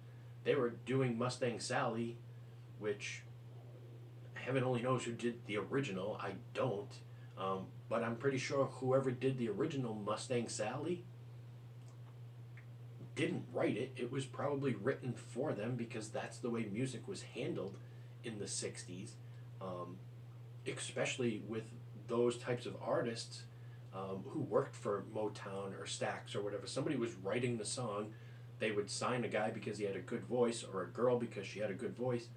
They were doing Mustang Sally, which heaven only knows who did the original. I don't. But I'm pretty sure whoever did the original Mustang Sally didn't write it. It was probably written for them because that's the way music was handled in the 60s, especially with those types of artists who worked for Motown or Stax or whatever. Somebody was writing the song. They would sign a guy because he had a good voice or a girl because she had a good voice,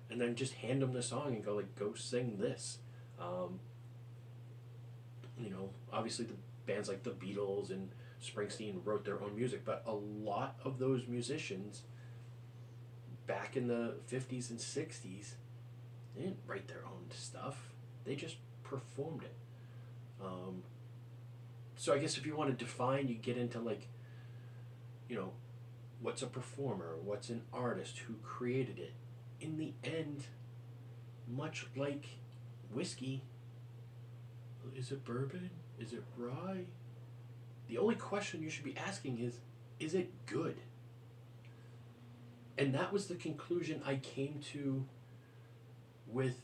and then just hand them the song and go, like, go sing this. Obviously the bands like the Beatles and Springsteen wrote their own music, but a lot of those musicians back in the 50s and 60s, they didn't write their own stuff. They just performed it. So I guess if you want to define, you get into, like, what's a performer, what's an artist, who created it. In the end, much like whiskey, is it bourbon? Is it rye? The only question you should be asking is it good? And that was the conclusion I came to with,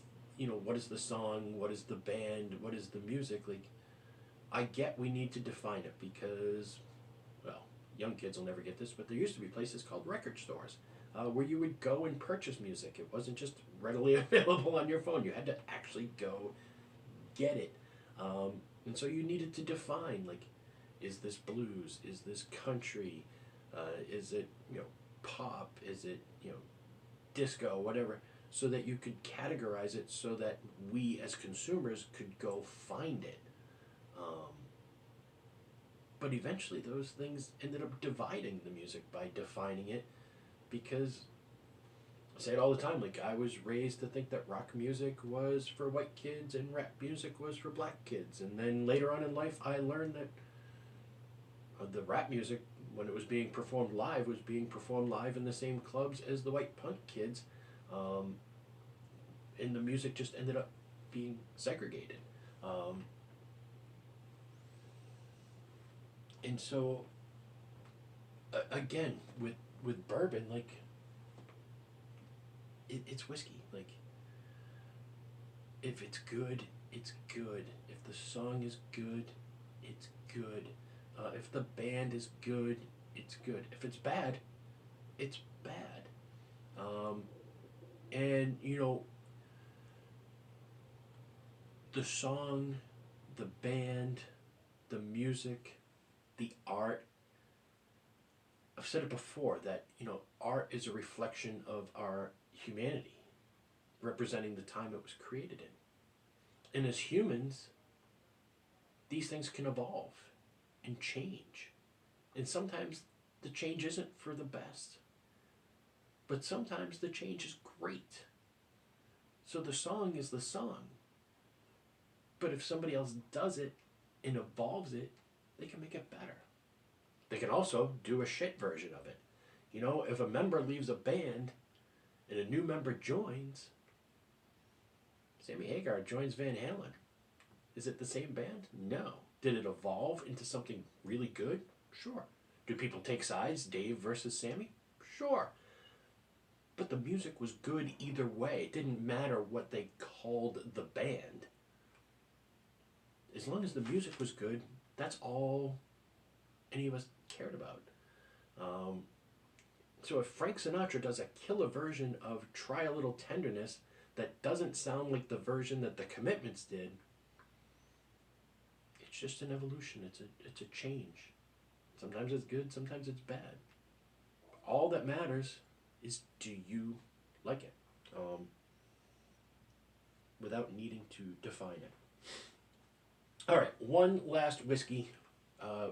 what is the song, what is the band, what is the music? Like, I get we need to define it because, well, young kids will never get this, but there used to be places called record stores where you would go and purchase music. It wasn't just readily available on your phone. You had to actually go get it. And so you needed to define, like, is this blues? Is this country? Is it, pop? Is it, disco? Whatever. So that you could categorize it so that we as consumers could go find it. But eventually those things ended up dividing the music by defining it because I say it all the time, like, I was raised to think that rock music was for white kids and rap music was for black kids. And then later on in life, I learned that the rap music, when it was being performed live, was being performed live in the same clubs as the white punk kids. And the music just ended up being segregated. And so, again, with bourbon, like, it's whiskey. Like, if it's good, it's good. If the song is good, it's good. If the band is good, it's good. If it's bad, it's bad. Um, and the song, the band, the music, the art. I've said it before that art is a reflection of our humanity, representing the time it was created in. And as humans, these things can evolve and change. And sometimes the change isn't for the best, but sometimes the change is great. So the song is the song. But if somebody else does it and evolves it, they can make it better. They can also do a shit version of it. If a member leaves a band and a new member joins, Sammy Hagar joins Van Halen. Is it the same band? No. Did it evolve into something really good? Sure. Do people take sides, Dave versus Sammy? Sure. But the music was good either way. It didn't matter what they called the band. As long as the music was good, that's all any of us cared about. So if Frank Sinatra does a killer version of Try a Little Tenderness that doesn't sound like the version that the Commitments did, it's just an evolution. It's a change. Sometimes it's good, sometimes it's bad. All that matters is, do you like it? Without needing to define it. All right, one last whiskey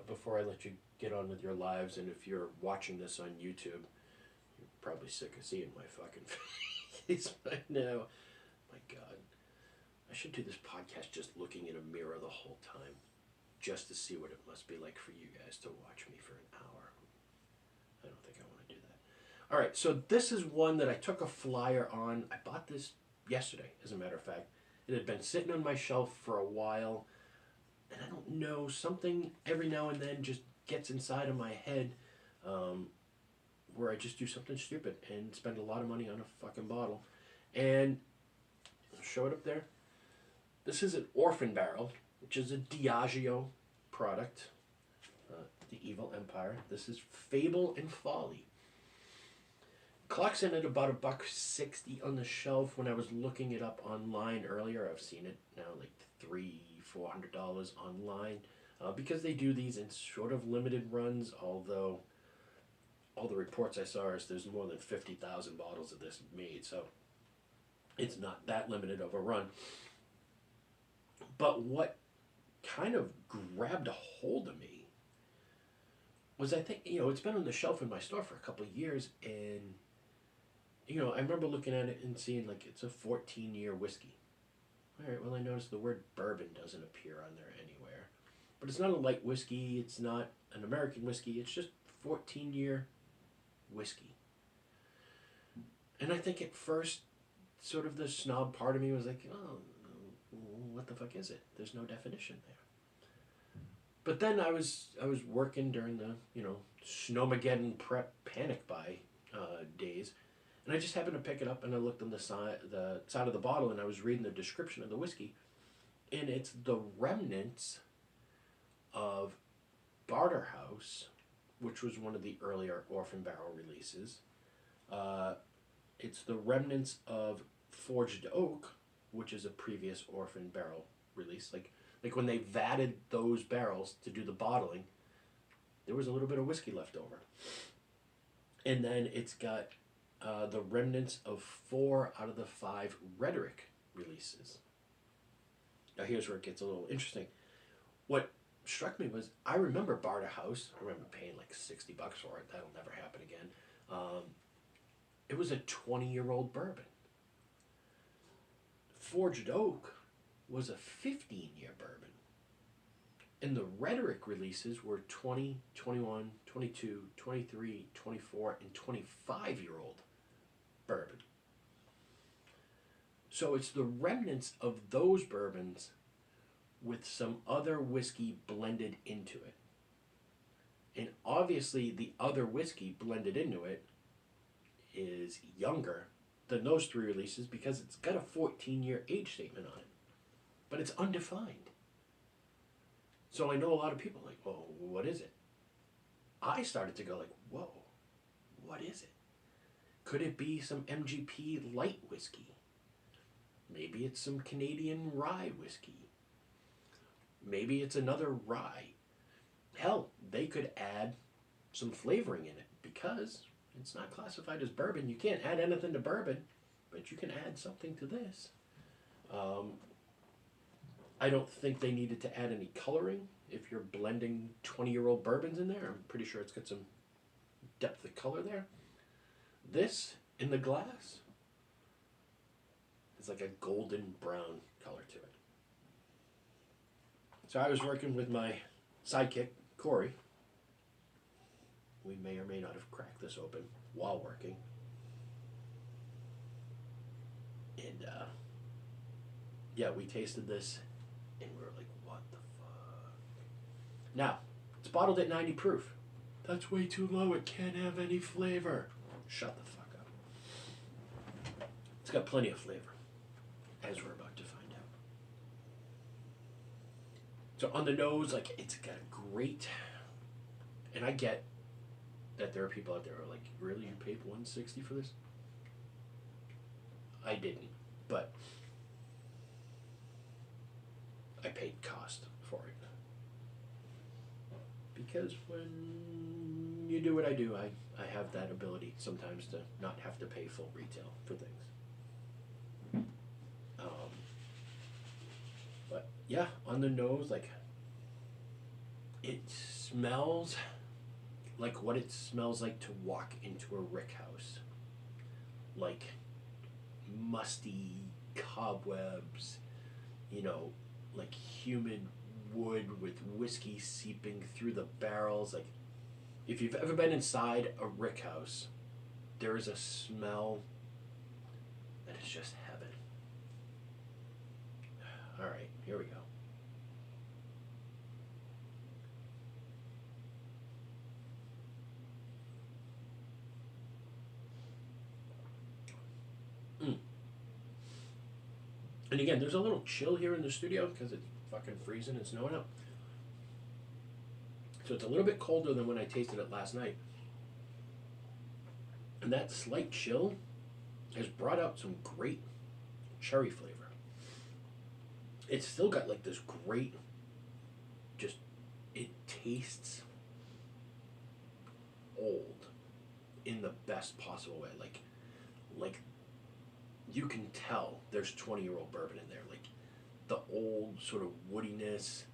before I let you get on with your lives. And if you're watching this on YouTube, you're probably sick of seeing my fucking face by now. My God. I should do this podcast just looking in a mirror the whole time, just to see what it must be like for you guys to watch me for an hour. I don't think I want to do that. All right, so this is one that I took a flyer on. I bought this yesterday, as a matter of fact. It had been sitting on my shelf for a while, and I don't know, something every now and then just gets inside of my head, where I just do something stupid and spend a lot of money on a fucking bottle. And I'll show it up there. This is an Orphan Barrel, which is a Diageo product, the Evil Empire. This is Fable and Folly. Clocks in at about $1.60 on the shelf. When I was looking it up online earlier, I've seen it now like $300-400 online, because they do these in sort of limited runs. Although all the reports I saw is there's more than 50,000 bottles of this made, so it's not that limited of a run. But what kind of grabbed a hold of me was, I think, it's been on the shelf in my store for a couple of years, and I remember looking at it and seeing like it's a 14-year whiskey. All right, well, I noticed the word bourbon doesn't appear on there anywhere. But it's not a light whiskey, it's not an American whiskey, it's just 14-year whiskey. And I think at first, sort of the snob part of me was like, oh, what the fuck is it? There's no definition there. But then I was working during the, Snowmageddon prep panic buy days, and I just happened to pick it up, and I looked on the side of the bottle, and I was reading the description of the whiskey, and it's the remnants of Barterhouse, which was one of the earlier Orphan Barrel releases. It's the remnants of Forged Oak, which is a previous Orphan Barrel release. Like when they vatted those barrels to do the bottling, there was a little bit of whiskey left over. And then it's got the remnants of 4 out of the 5 Rhetoric releases. Now here's where it gets a little interesting. What struck me was, I remember Barterhouse. I remember paying like $60 for it. That'll never happen again. It was a 20-year-old bourbon. Forged Oak was a 15-year bourbon. And the Rhetoric releases were 20, 21, 22, 23, 24, and 25-year-old bourbon. So it's the remnants of those bourbons with some other whiskey blended into it. And obviously the other whiskey blended into it is younger than those three releases because it's got a 14-year age statement on it, but it's undefined. So I know a lot of people are like, well, what is it? I started to go like, whoa, what is it? Could it be some MGP light whiskey? Maybe it's some Canadian rye whiskey. Maybe it's another rye. Hell, they could add some flavoring in it because it's not classified as bourbon. You can't add anything to bourbon, but you can add something to this. I don't think they needed to add any coloring. If you're blending 20-year-old bourbons in there, I'm pretty sure it's got some depth of color there. This, in the glass, is like a golden brown color to it. So I was working with my sidekick, Corey. We may or may not have cracked this open while working. And, yeah, we tasted this, and we were like, what the fuck? Now, it's bottled at 90 proof. That's way too low. It can't have any flavor. Shut the fuck up. It's got plenty of flavor, as we're about to find out. So on the nose, like, it's got a great, and I get that there are people out there who are like, really, you paid $160 for this? I didn't, but I paid cost for it. Because when you do what I do, I have that ability sometimes to not have to pay full retail for things. But yeah, on the nose, like, it smells like what it smells like to walk into a rick house. Like musty cobwebs, you know, like humid wood with whiskey seeping through the barrels. Like, if you've ever been inside a rick house, there is a smell that is just heaven. All right, here we go. And again, there's a little chill here in the studio because it's fucking freezing and snowing out. So it's a little bit colder than when I tasted it last night. And that slight chill has brought out some great cherry flavor. It's still got like this great, just, it tastes old in the best possible way. Like you can tell there's 20-year-old bourbon in there. Like the old sort of woodiness.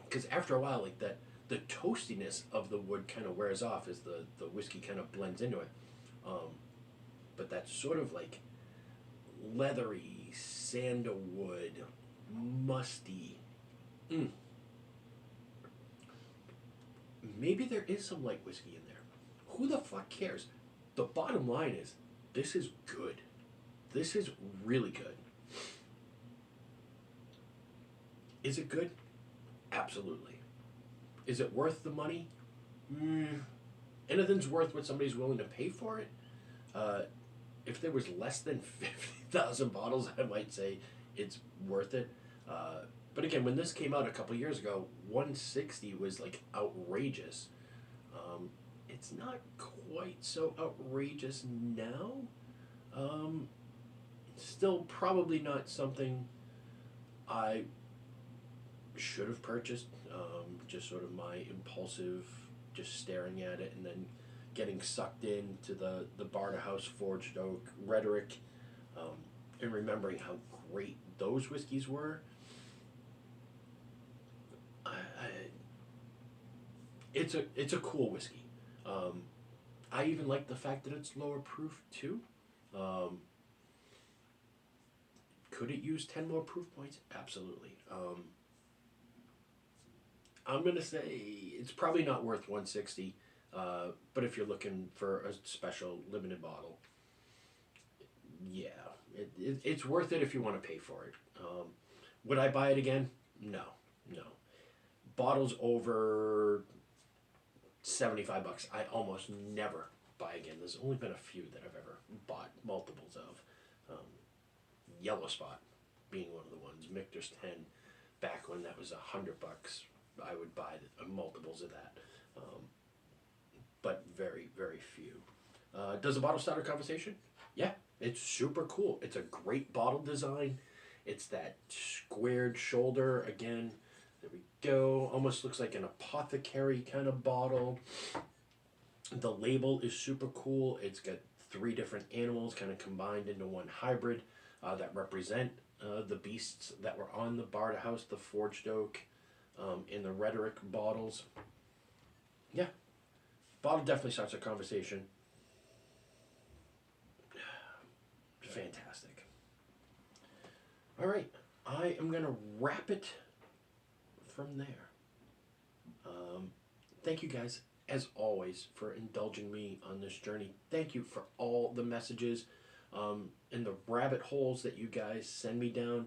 Because after a while, like that, the toastiness of the wood kind of wears off as the whiskey kind of blends into it. But that sort of like leathery, sandalwood, musty. Maybe there is some light whiskey in there. Who the fuck cares? The bottom line is, this is good. This is really good. Is it good? Absolutely. Is it worth the money? Anything's worth what somebody's willing to pay for it. If there was less than 50,000 bottles, I might say it's worth it. But again, when this came out a couple years ago, 160 was like outrageous. It's not quite so outrageous now. Still probably not something I should have purchased. Just sort of my impulsive, just staring at it and then getting sucked into the Barter House Forged Oak rhetoric, and remembering how great those whiskeys were. It's a cool whiskey. I even like the fact that it's lower proof too. Could it use 10 more proof points? Absolutely. I'm gonna say it's probably not worth 160, but if you're looking for a special limited bottle, yeah, it's worth it if you want to pay for it. Would I buy it again? No. Bottles over $75, I almost never buy again. There's only been a few that I've ever bought multiples of. Yellow Spot being one of the ones. Michter's 10, back when that was $100, I would buy multiples of that. But very, very few. Does a bottle starter conversation? Yeah, it's super cool. It's a great bottle design. It's that squared shoulder again. There we go. Almost looks like an apothecary kind of bottle. The label is super cool. It's got 3 different animals kind of combined into one hybrid that represent the beasts that were on the Barda House, the Forged Oak, in the Rhetoric bottles. Yeah, bottle definitely starts a conversation. Fantastic. All right, I am going to wrap it from there. Thank you guys, as always, for indulging me on this journey. Thank you for all the messages and the rabbit holes that you guys send me down.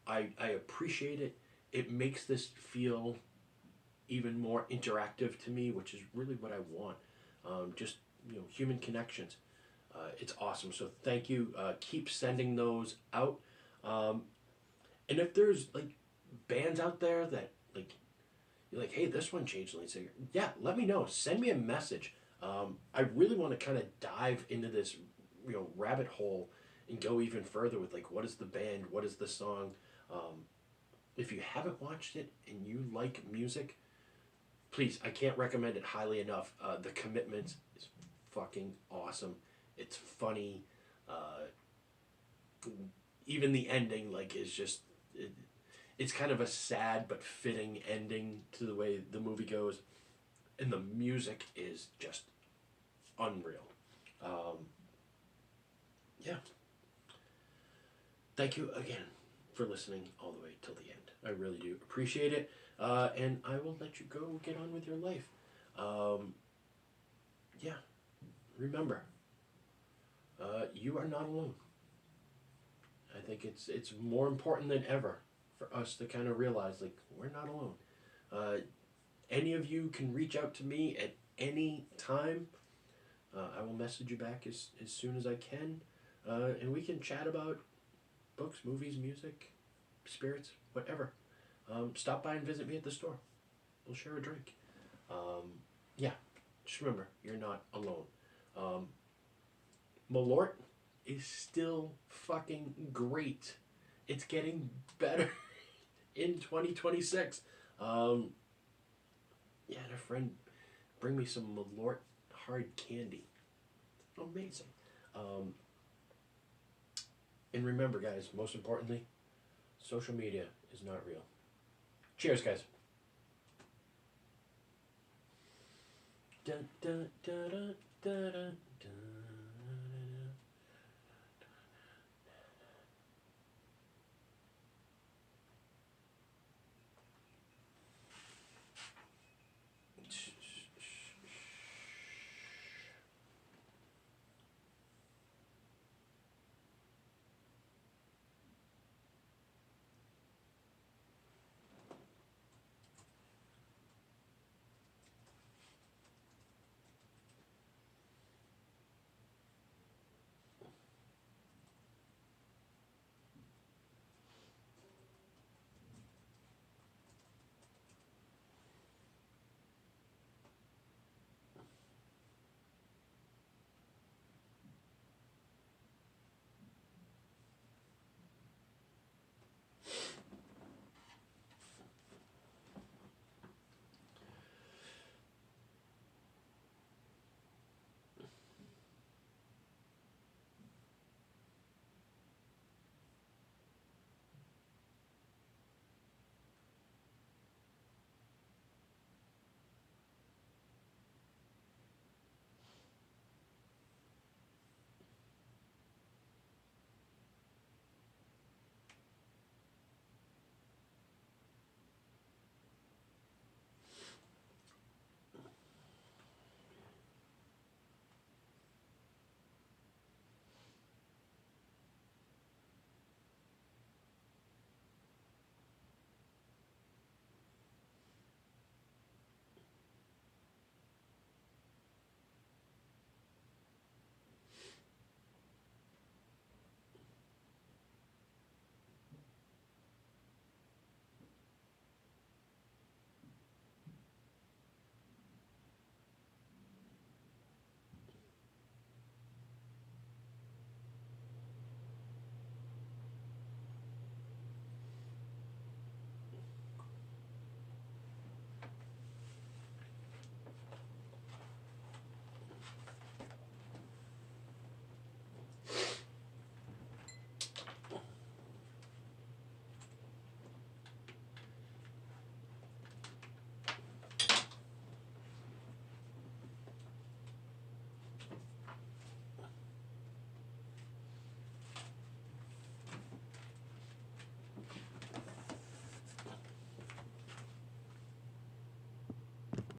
I appreciate it. It makes this feel even more interactive to me, which is really what I want. Just, human connections. It's awesome. So thank you. Keep sending those out. And if there's bands out there that you're like, hey, this one changed the lead singer. Yeah, let me know. Send me a message. I really want to kind of dive into this, rabbit hole and go even further with what is the band, what is the song. If you haven't watched it and you like music, please, I can't recommend it highly enough. The Commitments is fucking awesome. It's funny. Even the ending, is just... It's kind of a sad but fitting ending to the way the movie goes. And the music is just unreal. Yeah. Thank you again for listening all the way till the end. I really do appreciate it. And I will let you go get on with your life. Yeah. Remember, you are not alone. I think it's more important than ever for us to kind of realize, we're not alone. Any of you can reach out to me at any time. I will message you back as soon as I can. And we can chat about books, movies, music, spirits, whatever. Stop by and visit me at the store. We'll share a drink. Yeah, just remember, you're not alone. Malort is still fucking great. It's getting better in 2026. Yeah, I had a friend bring me some Malort hard candy. Amazing. And remember, guys, most importantly, social media is not real. Cheers, guys. Dun, dun, dun, dun, dun, dun.